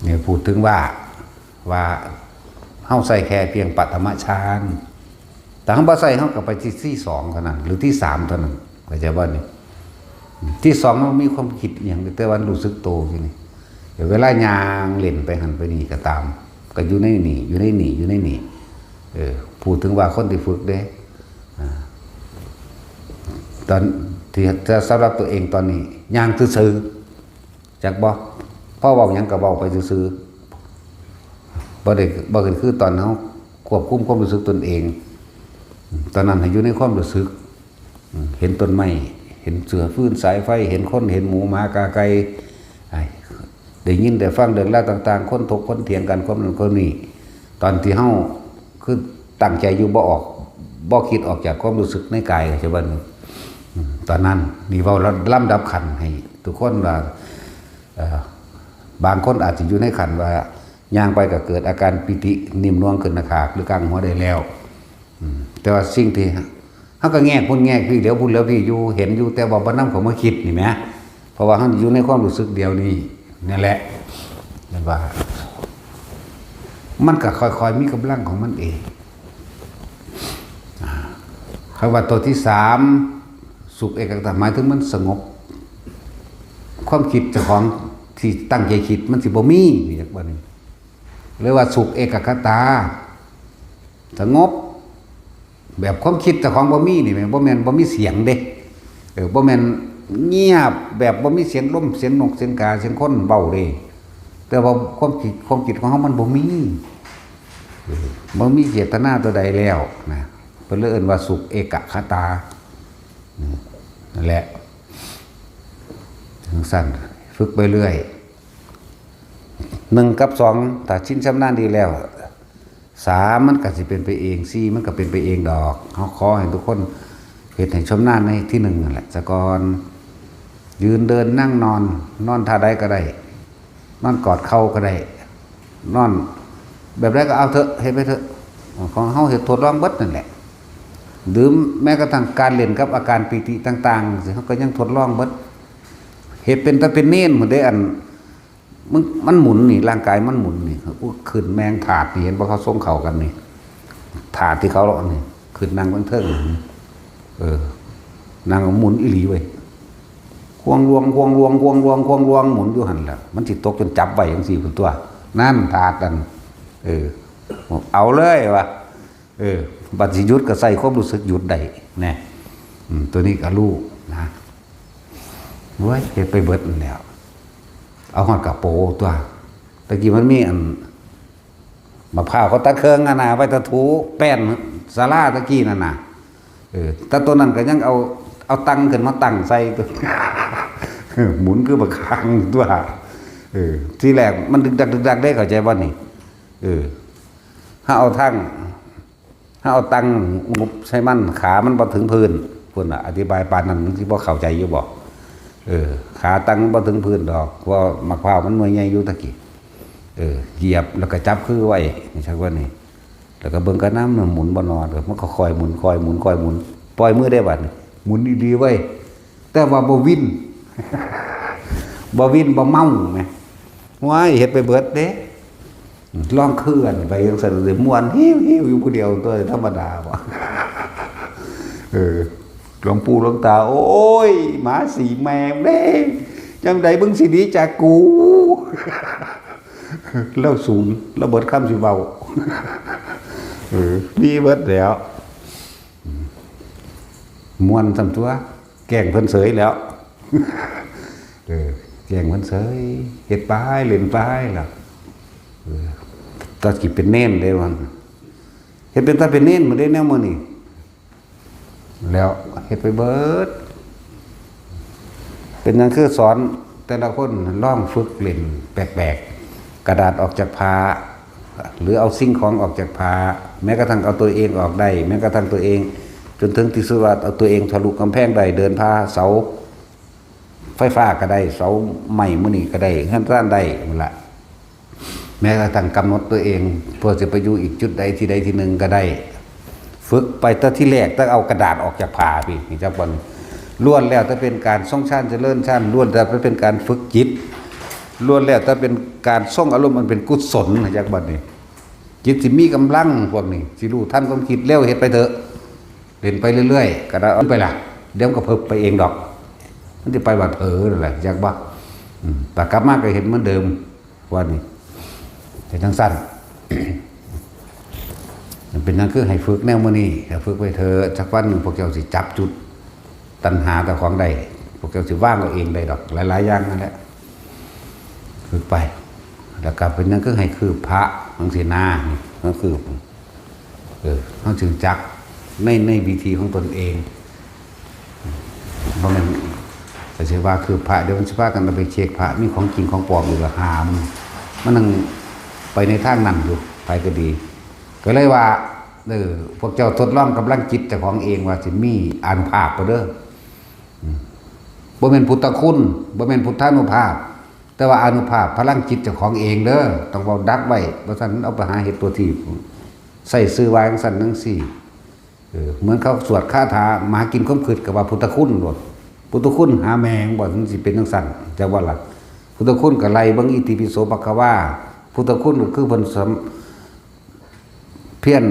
เนี่ยพูดถึงว่าเฮาใส่แค่เพียงปัตมฌานแต่เฮาบ่ใส่เฮาก็ไปที่2เท่านั้นหรือที่3เท่านั้นเข้าใจบ่นี่ที่2มันมีความคิดอย่างแต่ว่ารู้สึกโตอยู่นี่เวลายางเล่นไปหันไปนี่ก็ตามก็อยู่ในนี่อยู่ในนี่อยู่ในนี่พูดถึงว่าคนที่ฝึกเด้ตอนที่จะสำหรับตัวเองตอนนี้ย่างซื่อๆจักบ่พ่อเว้าหยังก็เว้าไปซื่อๆบ่ได้คือตอนเฮาควบคุมความรู้สึกตนเองตอนนั้นให้อยู่ในความรู้สึกเห็นต้นไม้เห็นเสือฟืนสายไฟเห็นคนเห็นหมูหมากาไก่ได้ยินได้ฟังเรื่องราวต่างๆคนถกคนเถียงกันคนนั้นคนนี้ตอนที่เฮาคือตั้งใจอยู่บ่คิดออกจากความรู้สึกในกายใช่บ่ตอนนั้นนี่เว้าลำดับขันให้ทุกคนว่าบางคนอาจจะอยู่ในขันว่าย่างไปก็เกิดอาการปิตินิ่มนวลขึ้นหน้าผากหรือกลางหัวได้แล้วแต่ว่าสิ่งที่เฮาก็แง่พุ่นแง่พี่เดี๋ยวพุ่นแล้วพี่อยู่เห็นอยู่แต่ว่าบ่นำเข้ามาคิดนี่แหมเพราะว่าเฮาอยู่ในความรู้สึกเดียวนี้นั่นแหละนั่นว่ามันก็ค่อยๆมีกำลังของมันเองคำว่าตัวที่3สุขเอกคตาหมายถึงมันสงบความคิดเจ้าของที่ตั้งใจคิดมันสิบ่มีอย่างว่านี้เรียกว่าสุขเอกคตาสงบแบบความคิดเจ้าของบ่มีนี่แม่นบ่แม่นบ่มีเสียงเด้บ่แม่นเงียบแบบบ่มีเสียงลมเสียงนกเสียงกาเสียงคนเว้าเด้แต่ว่าความคิดของเฮามันบ่มีเจตนาตัวใดแล้วนะเพิ่นเลยเอิ้นว่าสุขเอกคตานั่นแหละถึงสั้นฝึกไปเรื่อย1กับ2ถ้าชินชำนาญดีแล้ว3มันก็สิเป็นไปเอง4มันก็เป็นไปเองดอกเฮาขอให้ทุกคนเฮ็ดให้ชำนาญในที่1นั่นแหละซะก่อนยืนเดินนั่งนอนท่าใดก็ได้นอนกอดเข่าก็ได้นอนแบบใดก็เอาเถอะเฮ็ดไปเถอะของเฮาเฮ็ดทดลองเบิดนั่นแหละหรือแม้กระทั่งการเล่นกับอาการปิติต่างๆสิเฮาก็ยังทดลองเบิดเฮ็ดเป็นตะเป็นเน้นเหมือนได้อันมันหมุนนี่ร่างกายมันหมุนนี่ขึ้นแมงถาดนี่เห็นบ่เขาส่งเข้ากันนี่ถาดที่เขาเลาะนี่ขึ้นนั่งบนเทิงนั่งหมุนอีหลีเว้ยควงลวงหมุนอยู่หั่นแหละมันสิตกจนจับไว้จังซี่พุ่นตัวนั่นถาดนั่นเอาเลยว่ะบัดสิหยุดก็ใส่ความรู้สึกหยุดได้แน่ตัวนี้ก็รู้นะเว้ยเฮ็ดไปเบิดแล้วเอาฮอดกระโปตัวตะกี้มันมีอันมะพร้าวเขาตะเคืองน่ะไว้ตะถูแป้นศาลาตะกี้นั่นน่ะแต่ตัวนั้นก็ยังเอาตังขึ้นมาตั้งใส่ตัว หมุนคือบักคังตัวที่แรกมันดึกดักได้เข้าใจบ่นี่ถ้าเอาตังงบใช้มันขามันบ่ถึงพื้นพุ่นน่ะอธิบายปานนั้นสิบ่เข้าใจอยู่บ่ขาตั้งบ่ถึงพื้นดอกเพราะมะพร้าวมันหน่วยใหญ่อยู่ตะกี้เหยียบแล้วก็จับคือไว้นี่ชักว่านี่แล้วก็เบิ่งกระน้ำมันหมุนบ่นอนมันก็ค่อยหมุนปล่อยมือได้บัดนี่หมุนดีๆไว้แต่ว่าบ่วิน บ่เมาแหมว้ายเฮ็ดไปเบิดเด้ลองเคลื่อนไปจังซั่นสิม่วนหิวอยู่ผู้เดียวตัวธรรมดาบ่ หลวงปู่หลวงตาโอ้ยหมาสีแมวเด้ จำใดเบิ่งสิดีจากกูแล้วศูนย์แล้วเบิดคำสิเบามีเบิดแล้วมวนสำตัวแกล้งเพิ่นเสยแล้วแกล้งเพิ่นเสยเฮ็ดป้ายเล่นป้ายล่ะตาสิเป็นเน้นได้วันเฮ็ดเป็นตาเป็นเน้นมาได้แนวมื้อนี้แล้วเฮ็ดไปเบิดเป็นหยังคือสอนแต่ละคนลองฝึกเล่นแปลกๆกระดาษออกจากผ้าหรือเอาสิ่งของออกจากผ้าแม้กระทั่งเอาตัวเองออกได้แม้กระทั่งตัวเองจนถึงที่สุดว่าเอาตัวเองทะลุกำแพงได้เดินผ้าเสาไฟฟ้าก็ได้เสาไม้มื้อนี้ก็ได้ขั้นร้านได้นั่นล่ะแม้กระทั่งกำหนดตัวเองเพื่อจะไปอยู่อีกจุดใดที่ใดที่หนึ่งก็ได้ฝึกไปตั้งที่แรกต้องเอากระดาษออกจากผ้าพี่นี่จักบ่ล้วนแล้วถ้าเป็นการทรงฌานเจริญฌานล้วนแต่เป็นการฝึกจิตล้วนแล้วถ้าเป็นการทรงอารมณ์มันเป็นกุศลนะจักบ่นี่จิตสิมีกำลังพวกนี้สิรู้ท่านความคิดเร็วเฮ็ดไปเถอะเล่นไปเรื่อยๆก็ได้เอาไปล่ะเดี๋ยวก็เพิ่มไปเองดอกมันสิไปว่านั่นแหละจักบ่แต่กลับมาก็เห็นเหมือนเดิมว่านี่แต่ทั้งสั้น มันเป็นนั่นคือให้ฝึกแนวมื้อนี้ให้ฝึกไปเถอะสักวันนึงพวกเจ้าสิจับจุดตัณหาแต่ของใดพวกเจ้าสิว่างเอาเองได้ดอกหลายๆอย่างนั่นแหละฝึกไปแล้วกลับเป็นนั่นคือให้คือพระบางสินาก็คือเขาจึงจักในวิธีของตนเองเพราะมันแต่เชื่อว่าคือพระเดี๋ยวมันจะว่ากันเราไปเช็คพระมีของจริงของปลอมอยู่กับหามมันนั่งไปในทางนั้นอยู่ไปก็ดีก็เลยว่าพวกเจ้าทดลองกำลังจิตเจ้าของเองว่าสิมีอานุภาพบ่เด้อบ่แม่นพุทธคุณบ่แม่นพุทธานุภาพแต่ว่าอานุภาพพลังจิตเจ้าของเองเด้อต้องเว้าดักไว้บ่ซั่นเอาไปหาเฮ็ดตัวที่ใส่ชื่อว่าจังซั่นจังซี่เหมือนเขาสวดคาถามากินความคิดก็ว่าพุทธคุณโลดพุทธคุณหาแมงบ่ถึงสิเป็นจังซั่นจักว่าล่ะพุทธคุณก็ไล่เบิ่งอิติปิโสภควาพุทธคุณก็คือเพิ่นเพียร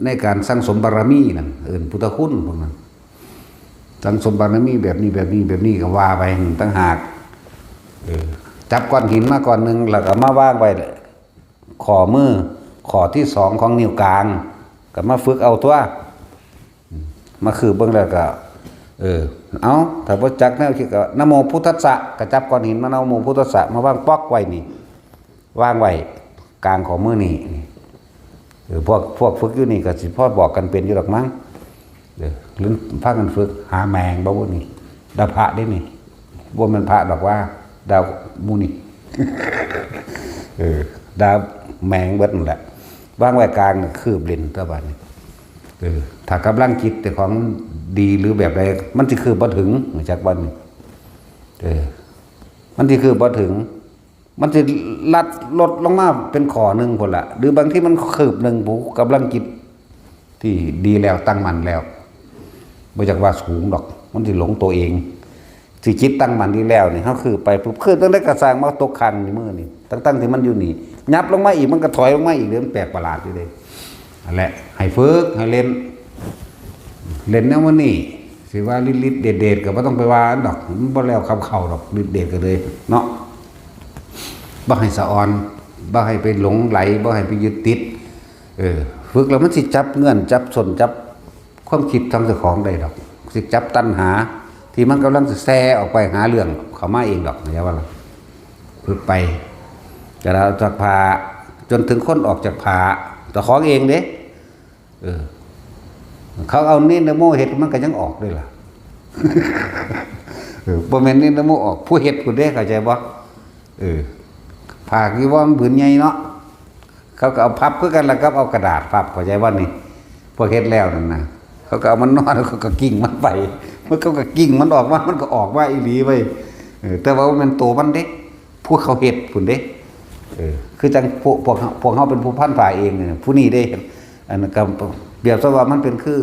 ในการสั่งสมบารมีนั่นพุทธคุณพวกนั้นสั่งสมบารมีแบบนี้ก็ว่าไปต่างหากจับก้อนหินมาก้อนนึงแล้วก็มาว่างไว้ข้อมือข้อที่2ของนิ้วกลางก็มาฝึกเอาตัวมาคือเบิ่งแล้วก็เอาถ้าบ่จักแนวคิดก็นะโมพุทธัสสะก็จับก้อนหินมานะโมพุทธัสสะมาวางป๊อกไว้นี่วางไว้กลางข้อมือนี่พวกฝึกอยู่นี่ก็สิพ่อบอกกันเป็นอยู่ดอกมั้งหรือพากันฝึกหาแมงบ่นี่ดาพระได้นี่บ่แม่นพระดอกว่าดาวมูนี่ ดาวแมงเบิดนั่นแหละวางไว้กลางน่ะคืบเล่นตะบัดนี้ถ้ากำลังจิตแต่ของดีหรือแบบใดมันสิคือบ่ถึงจากวันนี้มันสิคือบ่ถึงมันจะลัดลดลงมาเป็นข้อหนึ่งพุ่นละหรือบางที่มันคืบหนึ่งผู้กำลังจิตที่ดีแล้วตั้งมั่นแล้วบ่อยากว่าสูงดอกมันสิหลงตัวเองสิจิตตั้งมั่นดีแล้วนี่เฮาคือไปปุ๊บคือตั้งแต่กระสร้างมาตกคันนี่มื้อนี่ตั้งที่มันอยู่นี่ยับลงมาอีกมันก็ถอยลงมาอีกเรื่องแปลกประหลาดอยู่เด้นั่นแหละให้ฝึกให้เล่นแนวมื้อนี้สิว่าลิดๆเด็ดๆก็บ่ต้องไปว่าดอกมันบ่แล้วเข้าดอกลิดเด็ดก็เลยเนาะบ่ให้สะออนบ่ให้ไปหลงไหลบ่ให้ไปยึดติดฝึกแล้วมันสิจับเงื่อนจับสนจับความคิดทางเจ้าของได้ดอกสิจับตัณหาที่มันกำลังจะแซ่ออกไปหาเรื่องเข้ามาเองดอกอย่าว่าล่ะฝึกไปจะเราจากพาจนถึงคนออกจากพาเจ้าของเองเด้เขาเอาเน้นนะโมเฮ็ดมันก็ยังออกด้วยล่ะบ่แม่นเน้นนะโมออกผู้เฮ็ดผู้เด้เข้าใจบ่ผากที่ว่ามันผืนใหญ่เนาะเขาก็เอาพับคือกันแล้วก็เอากระดาษพับเข้าใจว่านี่พวกเฮ็ดแล้วนั่นนะเขาก็เอามันนอนแล้วเขาก็กิ้งมันไปมันเขาก็กิ้งมันออกมามันก็ออกมาอีหลีไว้แต่ว่ามันโตมันเด้ผู้เขาเฮ็ดพุ่นเด้คือจังพวกเฮาเป็นผู้พันฝ่ายเองเนี่ยผู้นี้ได้อันก็เปรียบซะว่ามันเป็นคือ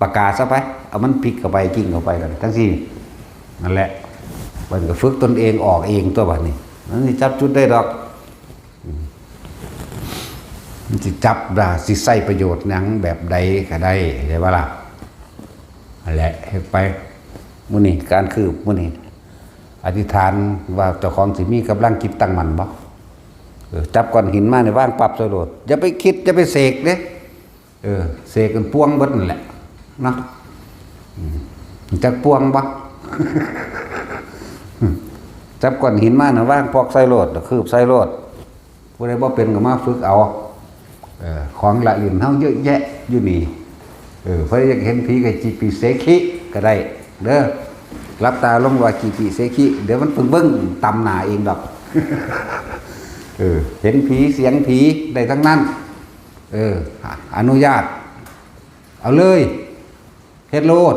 ปากกาซะไปเอามันพลิกเข้าไปกิ้งเข้าไปกันทั้งสี่นั่นแหละมันก็ฝึกตนเองออกเองตัวบัดนี้มันสิจับจุดได้ดอกมันสิจับได้สิใช้ประโยชน์หยังแบบใดก็ได้ใช่ป่ะล่ะนั่นแหละเฮ็ดไปมื้อนี้การคืบมื้อนี้ อธิษฐานว่าเจ้าของสิมีกำลังจิตตั้งมั่นบ่จับก้อนหินมาในว่างปรับสโลดอย่าไปคิดอย่าไปเสกเด้เสกกันป้วงเบิดนั่นแหละเนาะจักป้วงบ่ จับก้อนหินมาในว่างปอกใส่โลดคืบใส่โลดผู้ใดบ่เป็นก็มาฝึกเอาของละเอียดเฮาเยอะแยะอยู่นี่เพื่ออยากเห็นผีกับจีปีเสคิก็ได้เด้อรับตาลงว่าจีปีเสคิเดี๋ยวมันเบิ่งตำหน้าเองดอก เห็นผีเสียงผีได้ทั้งนั้นอนุญาตเอาเลยเฮ็ดโลด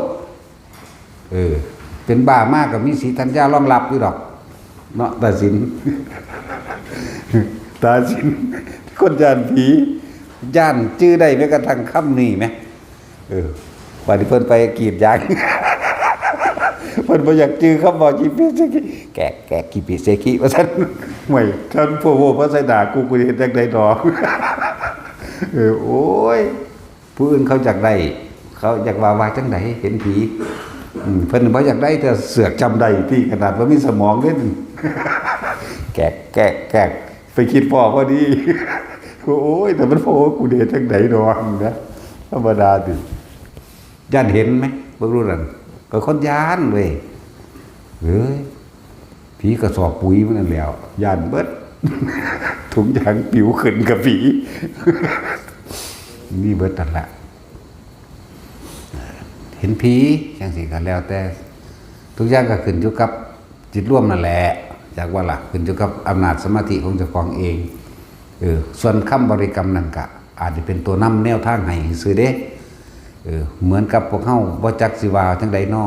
เป็นบ้ามากกับมีสีธัญญารองรับอยู่ดอกเนาะตาสิน ตาสินคนย่านผีย่านชื่อได้แม้กระทั่งค่ำนี่ไหมวันนี้เพิ่นไปกรีดยาง เพิ่นบ่อยากจื้อคำบอกจีปีเซกิแกกีปีเซกิว่าซั่นห่วยท่านผู้โหพระใส่ด่ากูเฮ็ดจังได๋ดอก โอ้ยผู้อื่นเขาอยากได้เขาอยากว่าจังได๋เห็นผีเพิ่นบ่อยากได้แต่เสือกจำได้ที่ขนาดบ่มีสมองเด้ แกไปคิดพอดี โอ้ยแต่มันโผล่กูเฮ็ดจังได๋ดอกนะธรรมดาติย่านเห็นมั้ยบ่รู้นั่นก็คนย่านเว้ยผีกระสอบปุ๋ยมันนั่นแล้วย่านเบิด ถุงยางปิวขึ้นกับผี นี่เบิดนั่นแหละเห็นผีจังสิก็แล้วแต่ทุกอย่างก็ขึ้นอยู่กับจิตร่วมนั่นแหละจากว่าล่ะขึ้นอยู่กับอำนาจสมาธิของเจ้าของเองส่วนคำบริกรรมนั่นก็อาจจะเป็นตัวนำแนวทางให้ซื่อเด้เหมือนกับพวกเฮาบ่จักสิว่าจังใดน้อ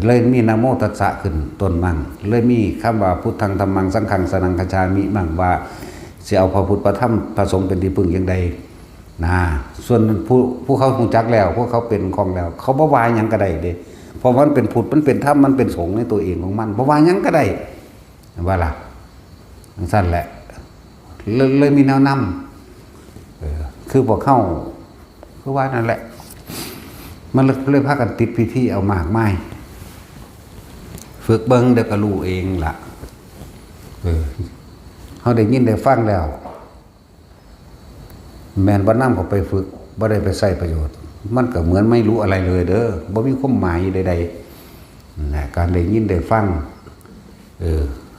เลยมีนะโมตัสสะขึ้นต้นมั่งเลยมีคำว่าพุทธังธัมมังสังฆังสนังคัจฉามิมั่งว่าสิเอาพระพุทธพระธรรมพระสงฆ์เป็นที่พึ่งอย่างใดนะส่วนผู้เขาฮู้จักแล้วพวกเขาเป็นของแล้วเขาบ่ว่าหยังก็ได้เด้เพราะมันเป็นพุทธมันเป็นธรรมมันเป็นสงฆ์ในตัวเองของมันบ่ว่าหยังก็ได้ว่าล่ะจังซั่นแหละเลยมีแนวนำคือพวกเขาคือว่านั่นแหละมันเลยพากันติดพิธีเอามากมายฝึกเบิ่งเดี๋ยวก็รู้เองล่ะเขาได้ยินได้ฟังแล้วแม่นบ่นำเขาไปฝึกบ่ได้ไปใช้ประโยชน์มันก็เหมือนไม่รู้อะไรเลยเด้อบ่มีความหมายใดๆนะการได้ยินได้ฟัง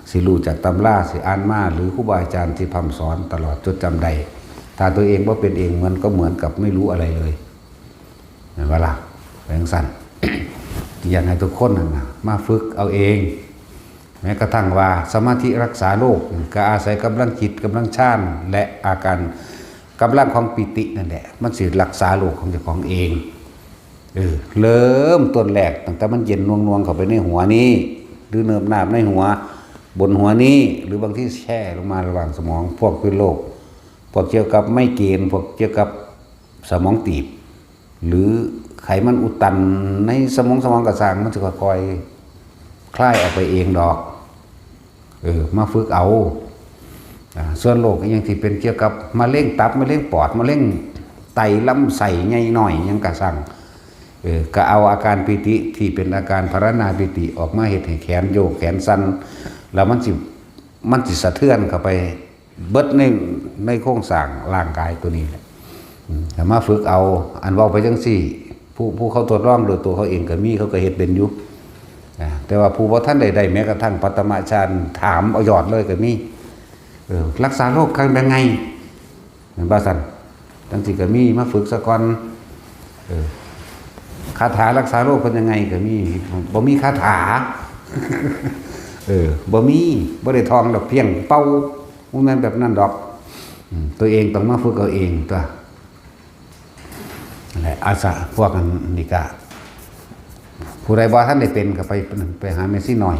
สิรู้จากตำราสิอ่านมาหรือครูบาอาจารย์ที่พร่ำสอนตลอดจดจำได้ถ้าตัวเองบ่เป็นเองมันก็เหมือนกับไม่รู้อะไรเลยเห็นบ่ล่ะแรงสั่น อยากให้ทุกคนนะมาฝึกเอาเองแม้กระทั่งว่าสมาธิรักษาโลกก็อาศัยกำลังจิตกำลังฌานและอาการกำลังของปิตินั่นแหละมันสิรักษาโลกของเจ้าของเองเริ่มต้นแรกตั้งแต่มันเย็นนวงๆเข้าไปในหัวนี้หรือเนิบนาบในหัวบนหัวนี้หรือบางที่แช่ลงมาระหว่างสมองพวกเป็นโรคพวกเกี่ยวกับไม่เกณฑ์พวกเกี่ยวกับสมองตีบหรือไขมันอุดตันในสมองกระสังมันจะค่อยๆคลายออกไปเองดอกมาฝึกเอาส่วนโรคอย่างที่เป็นเกี่ยวกับมะเร็งตับมะเร็งปอดมะเร็งไตลำไส้ใหญ่หน่อยยังกระสังก็เอาอาการปิติที่เป็นอาการพารณาปิติออกมาเฮ็ดให้แขนโยกแขนสั่นแล้วมันสิสะเทือนเข้าไปเบิดในโครงสร้างร่างกายตัวนี้แต่มาฝึกเอาอันเว้าไปจังซี่ผู้เขาทดลองโดยตัวเขาเองก็มีเขาก็เฮ็ดเป็นอยู่แต่ว่าผู้บ่ทันได้แม้กระทั่งปฐมฌานถามเอายอดเลยก็มีรักษาโรคกันยังไงว่าซั่นจังซี่ก็มีมาฝึกซะก่อนคาถารักษาโรคเป็นยังไงก็มีบ่มีคาถาบ่ได้ท่องดอกเพียงเป่าบ่แม่นแบบนั้นดอกตัวเองต้องมาฝึกเอาเองตัวแหละอาสาพวกนั้นนี่ก็ผู้ใดบ่ท่านได้เป็นก็ไปหาเมซี่หน่อย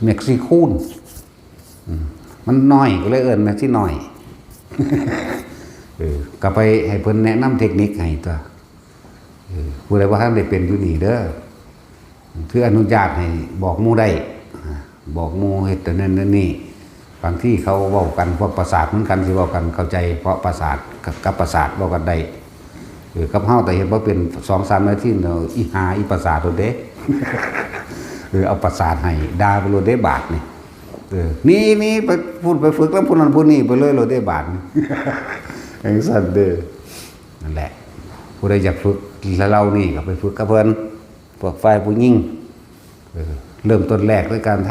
เมซี่คูนมันน้อยก็เลยเอิ้นเมซี่หน่อยก็ไปให้เพิ่นแนะนำเทคนิคให้ตัวผู้ใดบ่ท่านได้เป็นอยู่นี่เด้อคืออนุญาตให้บอกหมู่ได้บอกหมู่เฮ็ดแต่นั้นนี่บางที่เขาเว้ากันพวกประสาทเหมือนกันสิเว้ากันเข้าใจเพราะประสาทกับประสาทเว้ากันได้กับเฮาแต่เห็นบ่เป็น 2-3 นาทีเนาะอีหาอีประสาทโดดเด้ เอาประสาทให้ด่าไปโลดได้บาทนี่นี่ไปพูดไปฝึกแล้วพูดนั่นพูดนี่ไปเลยโลดได้บาทอย่างสั่นเด้อนั่นแหละผู้ใดอยากฝึกแล้วเรานี่ก็ไปฝึกกับเพิ่นพวกฝ่ายผู้ยิ่งเริ่มต้นแรกด้วยการท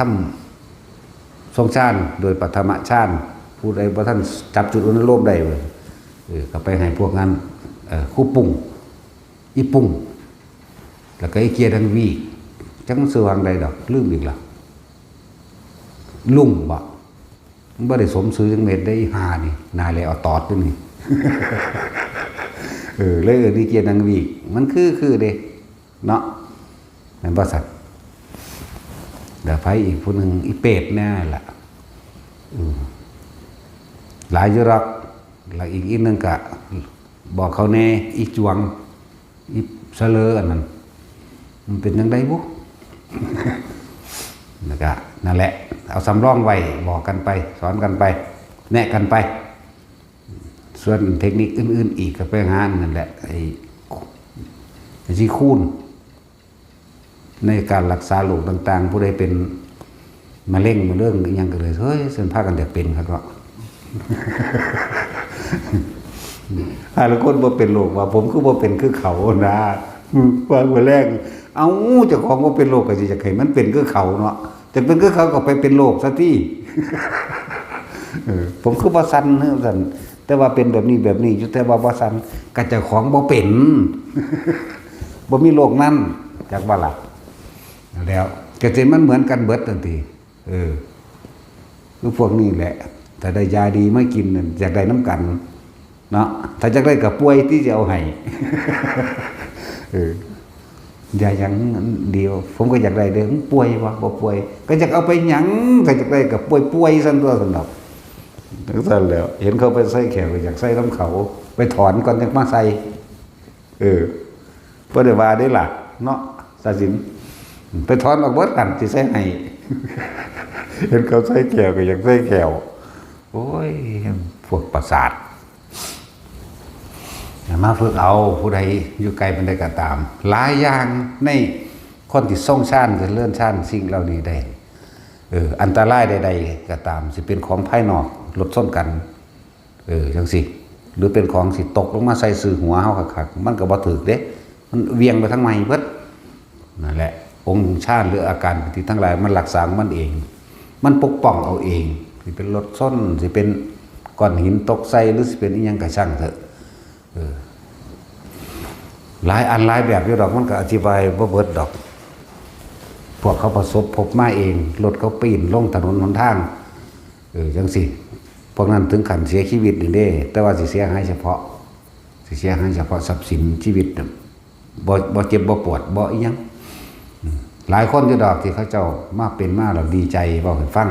ำทรงฌานโดยปฐมฌานผู้ใดบ่ท่านจับจุดอนุโลมได้เลยก็ไปให้พวกนั้นคู่ปุ่งอีปุ่งแล้วก็ไอ้เกียร์ดังวีจังมันสื่อวางใดดอกลืมอีกแล้วลุงบ่มันบ่ได้สมซื้อจังเม็ดได้หานี่นายเลยเอาตอดด้วยนี่ เลยนี่เกียร์ดังวีมันคือเด้เนาะแม่นบ่สัตว์เดี๋ยวไปอีกผู้หนึ่งอีเป็ดแน่แหละหลายอยู่หรอกแล้วอีกนึงก็บอกเขาแน่อีจวงอีเสลออันนั้นมันเป็นยังไงบุนั่นแหละเอาสำรองไว้บอกกันไปสอนกันไปแนะกันไปส่วนเทคนิคอื่นๆอีกก็ไปหานั่นแหละไอ้ที่คูณในการรักษาโรคต่างๆผู้ใดเป็นมะเร็งมาเรื่องยังก็เลยเฮ้ยเส้นผ้ากันจะเป็นครับก็แล้วคนบ่เป็นโรคว่าผมคือบ่เป็นคือเขานะฟังมาแรกเอาเจ้าของบ่เป็นโรคก็สิจะให้มันเป็นคือเขาเนาะแต่เป็นคือเขาก็ไปเป็นโรคซะที่ผมคือบ่สั่นเด้อสั่นแต่ว่าเป็นแบบนี้อยู่แต่ว่าบ่สั่นก็เจ้าของบ่เป็นบ่มีโรคนั้นจักว่าล่ะแล้วก็สิมันเหมือนกันเบิดทันทีคือพวกนี้แหละถ้าได้ยาดีไม่กินนั่นอยากได้น้ำกันเนาะถ้าอยากได้กับป่วยที่จะเอาให้อย่าอย่างเดียวผมก็อยากได้เด้อป่วยวะบ่ป่วยก็อยากเอาไปหยังก็อยากได้กับป่วยซั่นตัวซั่นดอกถึงซั่นแล้วเห็นเขาไปใส่แขวก็อยากใส่น้ำเขาไปถอนก่อนจักมาใส่บ่ได้ว่าได้ล่ะเนาะศาสินไปถอนออกเบิดกันสิใส่ให้เห็นเขาใส่แขวก็อยากใส่แขวโอ้ยพวกประสาทมาฝึกเอาผู้ใดอยู่ไกลมันได้ก็ตามหลายอย่างในคนที่ส่งชาติเลื่อนชาติสิ่งเหล่านี้ได้อันตรายใดๆก็ตามสิเป็นของภายนอกลดส้นกันจังสิหรือเป็นของสิตกลงมาใส่สื่อหัวเฮาคักๆมันก็บ่ถึกเด้มันเวียงไปทั้งไม้เบิดนั่นแหละองค์ชาติหรืออาการที่ทั้งหลายมันรักษามันเองมันปกป้องเอาเองสิเป็นรถส้นสิเป็นก้อนหินตกใส่หรือสิเป็นอีหยังก็ช่างเถอะหลายอันหลายแบบอยู่ดอกมันก็อธิบายบ่เบิดดอกพวกเขาประสบพบมาเองรถเขาปีนลงถนนหนทางจังสิพวกนั้นถึงขั้นเสียชีวิตนี่เด้แต่ว่าสิเสียหายเฉพาะทรัพย์สินชีวิตบ่เจ็บบ่ปวดบ่อีหยังหลายคนอยู่ดอกที่เขาเจ้ามาเป็นมาแล้วดีใจบอกให้ฟัง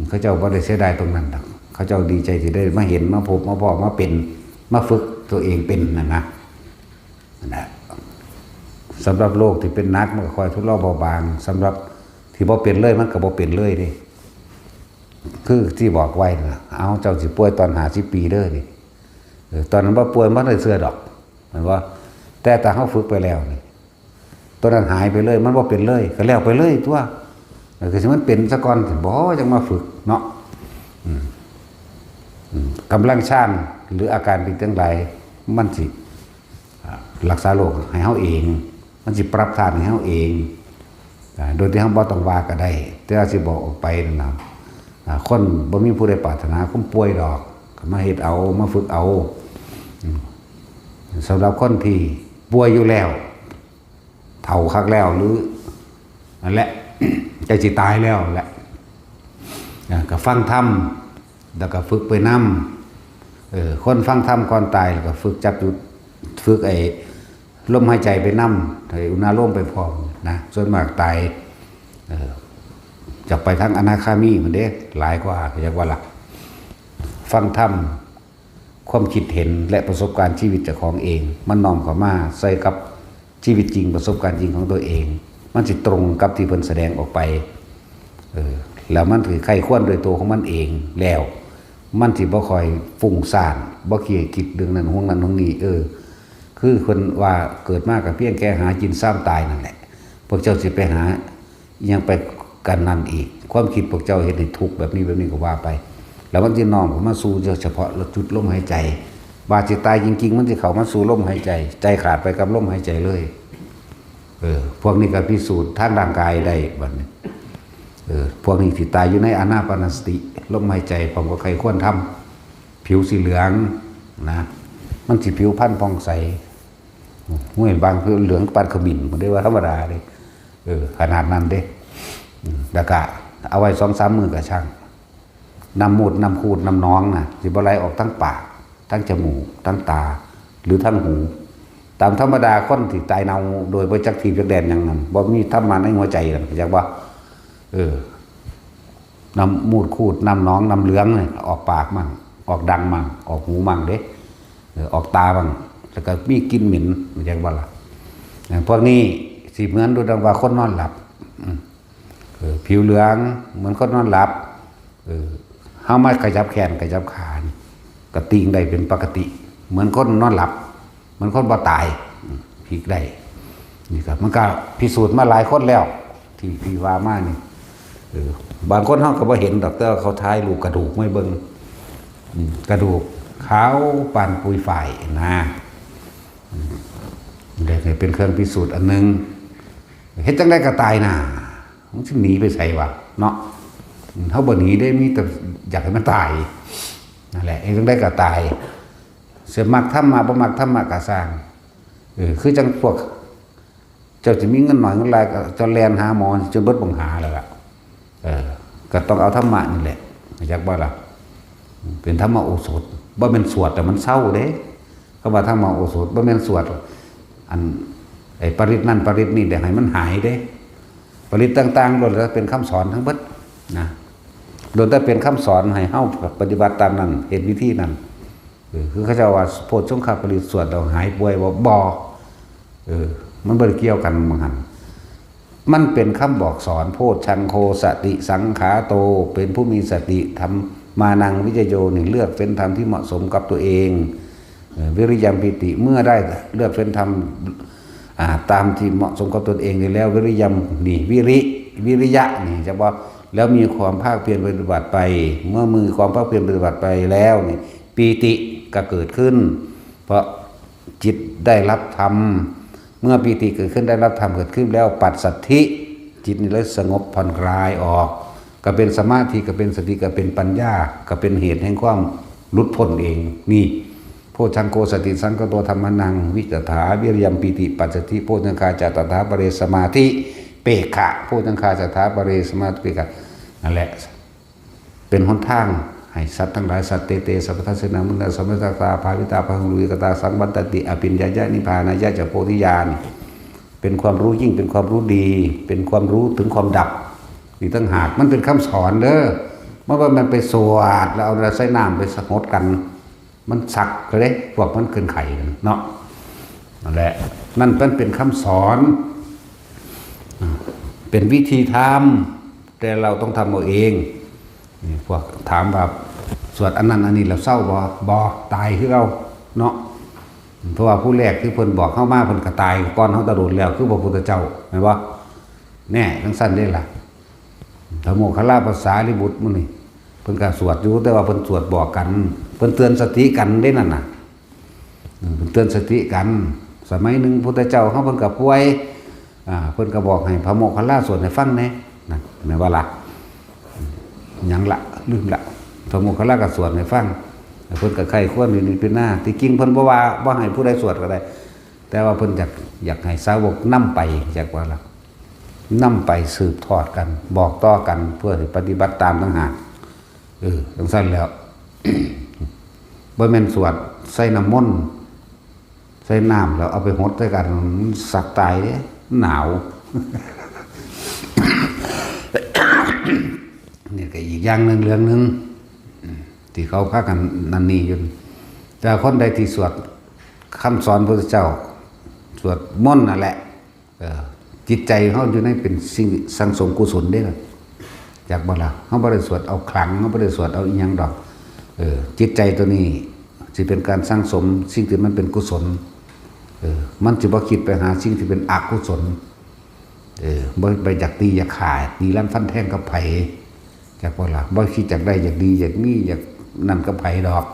เขาเจ้าบ่ได้เสียดายตรงนั้นดอกเขาเจ้าดีใจที่ได้มาเห็นมาพบมาพอมาเป็นมาฝึกตัวเองเป็นนั่นนะสำหรับโรคที่เป็นนักมันก็คอยทุเลาเบาบางสำหรับที่บ่เป็นเลยมันก็บ่เป็นเลยดิคือที่บอกไว้นะเอาเจ้าสิป่วยตอน50 ปีเด้อนี่ตอนนั้นบ่ป่วยมันได้เสื้อดอกเหมือนว่าแต่เฮาฝึกไปแล้วนี่ตอนนั้นหายไปเลยมันบ่เป็นเลยก็แล้วไปเลยตัวคือสิมันเป็นซะก่อนสิบ่จังมาฝึกเนาะกำลังชาญหรืออาการเป็นจังไดมันสิรักษาโรคให้เฮาเองมันสิปรับทานให้เฮาเองโดยที่เฮาบ่ต้องว่าก็ได้แต่สิบอกออกไปนั่นน่ะคนบ่มีผู้ใดปรารถนาคนป่วยดอกก็มาเฮ็ดเอามาฝึกเอาสำหรับคนที่ป่วยอยู่แล้วเฒ่าคักแล้วหรือนั่นแหละใจสิตายแล้วแหละก็ฟังธรรมแล้วก็ฝึกไปนำคนฟังธรรมก่อนตายแล้วก็ฝึกจับจุดฝึกไอ้ลมหายใจไปนำให้อุณาโลมไปพร้อมนะส่วนมากตายจะไปทั้งอนาคามีมันเด้หลายกว่าเรียกว่าหลักฟังธรรมความคิดเห็นและประสบการณ์ชีวิตเจ้าของเองมันน้อมเข้ามาใส่กับชีวิตจริงประสบการณ์จริงของตัวเองมันสิตรงกับที่เพิ่นแสดงออกไปแล้วมันถือใครควรโดยตัวของมันเองแล้วมันสิบ่ค่อยฟุ้งซ่านบ่คิดเรื่องนั้นห่วงนั้นห่วงนี้คือคนว่าเกิดมากับเพียงแค่หากินซ้ำตายนั่นแหละพวกเจ้าสิไปหา ยังไปกันนั่นอีกความคิดพวกเจ้าเห็นให้ทุกข์แบบนี้ก็ว่าไปแล้วมันจะน้อมเข้ามาสู่เฉพาะจุดลมหายใจบาดจิตตายจริงๆมันจะเข้ามาสู่ลมหายใจใจขาดไปกับลมหายใจเลยพวกนี้ก็พิสูจน์ทางร่างกายได้บัดนี้พวกนี้ที่ตายอยู่ในอานาปานสติลมหายใจผมก็ใครควรทำผิวสีเหลืองนะมันสิผิวพันธุ์ผ่องใสห้วยบางคือเหลืองปานขมิ้นมันได้ว่าธรรมดาเลยขนาดนั้นเด้แล้วก็เอาไว้2-3 มือกับช่างน้ำมูดน้ำคูดน้ำน้องนะสิบไหลออกทั้งปากทั้งจมูกทั้งตาหรือทั้งหูตามธรรมดาคนที่ตายเนาโดยบ่จักทีจักแดนอย่างนั้นบ่มีธรรมะในหัวใจหรอกจักว่าน้ำมูดคูดน้ำน้องน้ำเหลืองเนี่ยออกปากมั่งออกดังมั่งออกหูมั่งเด้ออกตามั่งแล้วก็มีกลิ่นเหม็นจักว่าล่ะพวกนี้สิเหมือนดูดังว่าคนนอนหลับผิวเหลืองเหมือนคนนอนหลับเฮามาขยับแขนขยับขาก็ติงได้เป็นปกติเหมือนคนนอนหลับเหมือนคนบ่ตายพลิกได้นี่ครับมันก็พิสูจน์มาหลายคนแล้วที่ว่ามานี่บางคนเฮาก็บ่เห็นดอกแต่เขาทายรูปกระดูกไม่เบิ่งกระดูกขาวปานปุยฝ้ายนะนี่เป็นเครื่องพิสูจน์อันนึงเฮ็ดจังได๋ก็ตายน่ะมันสิหนีไปไสวะเนาะเฮาบ่หนีได้มีแต่อยากให้มันตายนั่นแหละเองจังได๋ก็ตายเสียมักธรรมะบ่มักธรรมะก็สร้างคือจังพวกเจ้าจะมีเงินหน่อยเงินหลายก็จะแล่นหาหมอจนเบิดบังหาแล้วล่ะก็ต้องเอาธรรมะนี่แหละอยากบ่ล่ะเป็นธรรมโอสถบ่แม่นสวดแต่มันเศร้าเด้คำว่าธรรมโอสถบ่แม่นสวดอันไอ้ปริตนั่นปริตนี่ได้ให้มันหายเด้ปริตต่างๆล้วนแล้วเป็นคำสอนทั้งเบิดนะล้วนแต่เป็นคำสอนให้เฮาปฏิบัติตามนั้นเฮ็ดวิธีนั้นคือเขาเจ้าว่าโพชฌงคปริตสวดแล้วหายป่วยบ่มันบ่ได้เกี่ยวกันบางหันมันเป็นคำบอกสอนโพชฌังโฆสติสังขาโตเป็นผู้มีสติทำมานังวิจโยนี่เลือกเฟ้นธรรมที่เหมาะสมกับตัวเองวิริยัมปิติเมื่อได้เลือกเฟ้นธรรมตามที่เหมาะสมกับตนเองนี่แล้ววิริยัมนี่วิริยะนี่จะบอกแล้วมีความภาคเพียรปฏิบัติไปเมื่อมือความภาคเพียรปฏิบัติไปแล้วนี่ปีติก็เกิดขึ้นเพราะจิตได้รับธรรมเมื่อปีติเกิดขึ้นได้รับธรรมเกิดขึ้นแล้วปัสสัทธิจิตนี่เลยสงบผ่อนคลายออกก็เป็นสมาธิก็เป็นสติก็เป็นปัญญาก็เป็นเหตุแห่งความหลุดพ้นเองนี่โพชฌังโฆสติสังกโตธรรมนังวิจถาวิริยัมปิติปัสสัทธิโพชฌังคาจตถาปเรสมาธิเปขะโพชฌังคาจตถาปเรสมาธิเปขะนั่นแหละเป็นหนทางให้สัตว์ทั้งหลายสัตว์เตสัพพทัสสนามุนสัมปตตาภาวิตาภังลุยกตาสังบัตติอภิญญายะนิพพานายะจะโพธิญาณเป็นความรู้ยิ่งเป็นความรู้ดีเป็นความรู้ถึงความดับนี่ตั้งหากมันเป็นคำสอนเด้อเมื่อมันไปสวดแล้วเอาใส่น้ำไปสงดกันมันสักเลยพวกมันขึ้นไข่เนาะนั่นแหละนั่นเป็นคำสอนเป็นวิธีทำแต่เราต้องทำเอาเองนี่พวกถามแบบสวดอันนั้นอันนี้เราเศร้าบ่ตายคือเราเนาะเพราะว่าผู้แรกที่เพิ่นบอกเข้ามาเพิ่นก็ตายก่อนเขาตะโดนแล้วคือพระพุทธเจ้าเห็นบ่แน่ทั้งสั้นได้ล่ะธรรมโมคคัลลาภาษาลิบุตรมื้อนี้เพิ่นก็สวดอยู่แต่ว่าเพิ่นสวดบอกกันเพิ่นเตือนสติกันได้นั่นน่ะเพิ่นเตือนสติกันสมัยหนึ่งพุทธเจ้าเขาเพิ่นก็ป่วยเพิ่นก็บอกให้พระโมคคัลลาสวดให้ฟังแน่นั่นแม่นว่าล่ะหยังละลืมละพระโมคคัลลาก็สวดให้ฟังเพิ่นก็ไข้ควรนี่เป็นหน้าที่จริงเพิ่นบ่ว่าบ่ให้ผู้ใดสวดก็ได้แต่ว่าเพิ่นอยากให้สาวกนำไปจากว่าล่ะนำไปสืบทอดกันบอกต่อกันเพื่อปฏิบัติตามต่างหากจังซั่นแล้ว บ่แม่นสวดใส่น้ำมนต์ใส่น้ำแล้วเอาไปหดใส่กันสักตายเด้หนาว นี่ก็อีกอย่างนึงเรื่องนึงที่เขาพากันนันนี่อยู่แต่คนใดที่สวดคำสอนพระพุทธเจ้าสวดมนต์นั่นแหละจิตใจเขาอยู่ในเป็นสิ่งสังสมกุศลได้เลยจากบ่ล่ะเขาบ่ได้สวดเอาขลังเขาบ่ได้สวดเอาอีหยังดอกจิตใจตัวนี้สิเป็นการสร้างสมสิ่งที่มันเป็นกุศลมันจะบ่คิดไปหาสิ่งที่เป็นอกุศล บ่ไปอยากตีอยากขาดตีลั่นฟันแทงกับไผจากบ่ล่ะบ่คิดอยากได้อยากดีอยากมีอยากนั่นกับไผดอก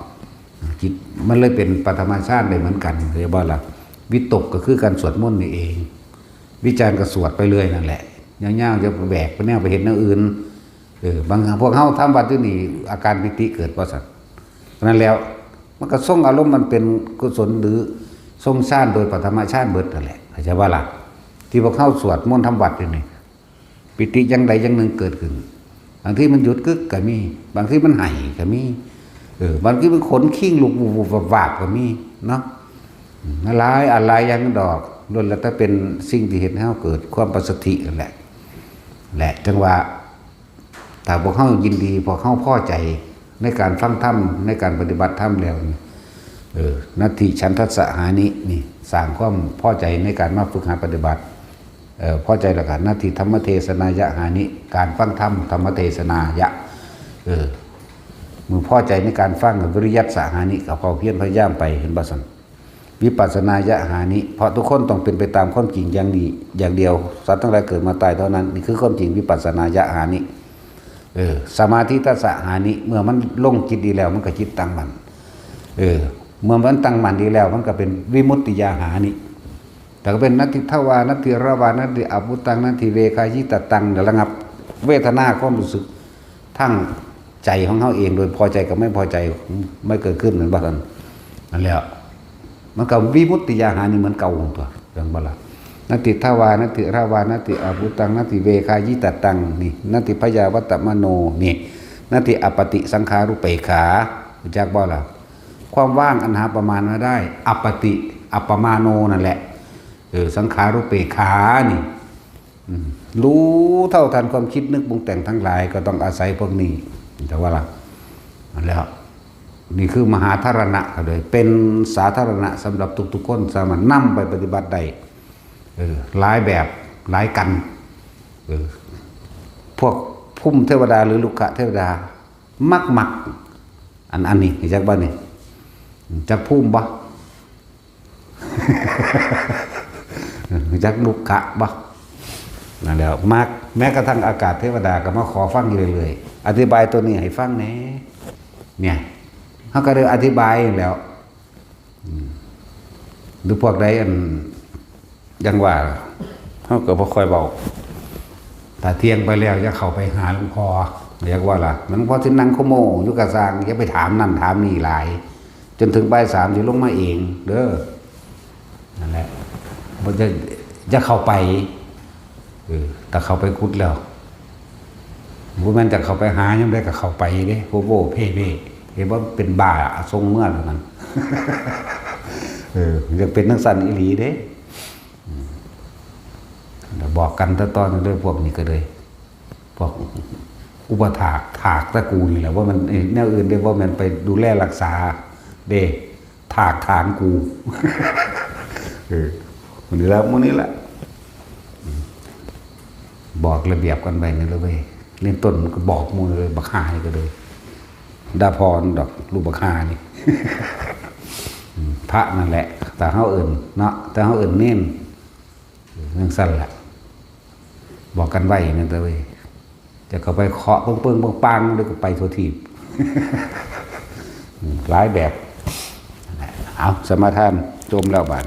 จิตมันเลยเป็นปฐมฌานได้เหมือนกันเรียกว่าล่ะวิตกก็คือการสวดมนต์นี่เองวิจารณ์ก็สวดไปเลยนั่นแหละยาวๆจะแบกไปแนวไปเห็นแนวอื่นบางพวกเฮาทำวัดที่นี่อาการปิติเกิดบ่ซั่นเพราะนั้นแล้วมันก็ทรงอารมณ์มันเป็นกุศลหรือทรงฌานโดยปฐมฌานเบิดนั่นแหละเข้าใจว่าล่ะที่พวกเฮาสวดมนต์ทำวัดนี่ปิติอย่างใดอย่างหนึ่งเกิดขึ้นบางทีมันหยุดกึกก็มีบางทีมันให้ก็มีบางทีมันขนขิ้งลุกวูบวาบก็มีเนาะอะไรอย่างดอกล้วนแล้วแต่เป็นสิ่งที่เห็นให้เฮาเกิดความปัสสตินั่นแหละจังว่าถ้าพวกเฮายินดีพวกเฮาพอใจในการฟังธรรมในการปฏิบัติธรรมแล้วนัตถิฉันทสหานินี่สร้างความพอใจในการมาฝึกหัดปฏิบัติพอใจแล้วกันนัตถิธรรมเทศนายะหานิการฟังธรรมธรรมเทศนายะมือพอใจในการฟังวิริยัตสหานิกับพอเพียรพยายามไปเห็นบ่ซั่นวิปัสสนายะหานิเพราะทุกคนต้องเป็นไปตามความจริงอย่างดีอย่างเดียวสัตว์ทั้งหลายเกิดมาตายเท่านั้นนี่คือความจริงวิปัสสนายะหานิสมาธิทัสสะหานิเมื่อมันลงจิตดีแล้วมันก็จิตตั้งมั่นเมื่อมันตั้งมั่นดีแล้วมันก็เป็นวิมุตติยาหานิแต่ก็เป็นนัตติทวานัตติระวานัตติอภุตังนัตติเวคายิตตังระงับเวทนาความรู้สึกทั้งใจของเขาเองโดยพอใจกับไม่พอใจไม่เกิดขึ้นเหมือนบ้านนั่นแหละมันก็วิมุตติยาหานิเหมือนเก่าของตัวอย่างบ้านนัตติทวานัตติระวานัตติอภุตังนัตติเวคายิตตังนี่นัตติพยาวัตตมโนนี่นัตติอปติสังขารุเปขาจากบ้านละความว่างอันหาประมาณมาได้อปติอัปปมาโนนั่นแหละสังขารุเปขานี่รู้เท่าทันความคิดนึกปรุงแต่งทั้งหลายก็ต้องอาศัยพวกนี้แต่ว่าล่ะแล้วนี่คือมหาธารณะก็เลยเป็นสาธารณะสำหรับทุกๆคนสามารถนำไปปฏิบัติได้หลายแบบหลายกันพวกพุ่มเทวดาหรือลูกขะเทวดามักอันนี้เห็นจักบ้านนี่จักพุ่มบ่จักลูกขะบ่นั่นแหละมักแม้กระทั่งอากาศเทวดาก็มาขอฟังอยู่เรื่อยๆอธิบายตัวนี้ให้ฟังแหน่เนี่ยเขาก็เลยอธิบายแล้วหรือพวกใดยังว่าเขาก็บ่ค่อยบอกถ้าเที่ยงไปแล้วจะเข้าไปหาหลวงพ่อเรียกว่าล่ะหลวงพ่อที่นั่งขโมอยู่กระซังอย่าไปถามนั่นถามนี่หลายจนถึงบ่ายสามจะลงมาเองเด้อนั่นแหละมันจะเข้าไปแต่เข้าไปคุดแล้วบุมันจะเข้าไปหายังได้ก็เข้าไปเด้โบเพ่เห็นว่าเป็นบ้าทรงเมื่อนั้นยังเป็นนักสันอิหลีเด้บอกกันตอนด้วยพวกนี้ก็เลยพวกอุปถากตระกูลนี่แหละว่ามันแนวอื่นได้ว่ามันไปดูแลรักษาเด้ถางกูมันนี้แล้วมันนี้แหละบอกระเบียบกันไปนี่เลยเว้ยเล่นต้นก็บอกมูเลยบักฮานี่ก็เลยดาพรดอกลูกบักฮานี่ พระนั่นแหละแต่เขาอื่นเนาะแต่เขาอื่นเน้นเรื่องสั้นแหละบอกกันไว้นั่นเลยจะก็ไปเคาะปึ้งปังแล้วก็ไปโททีบ หลายแบบเอาสมาทานจมแล้วบาน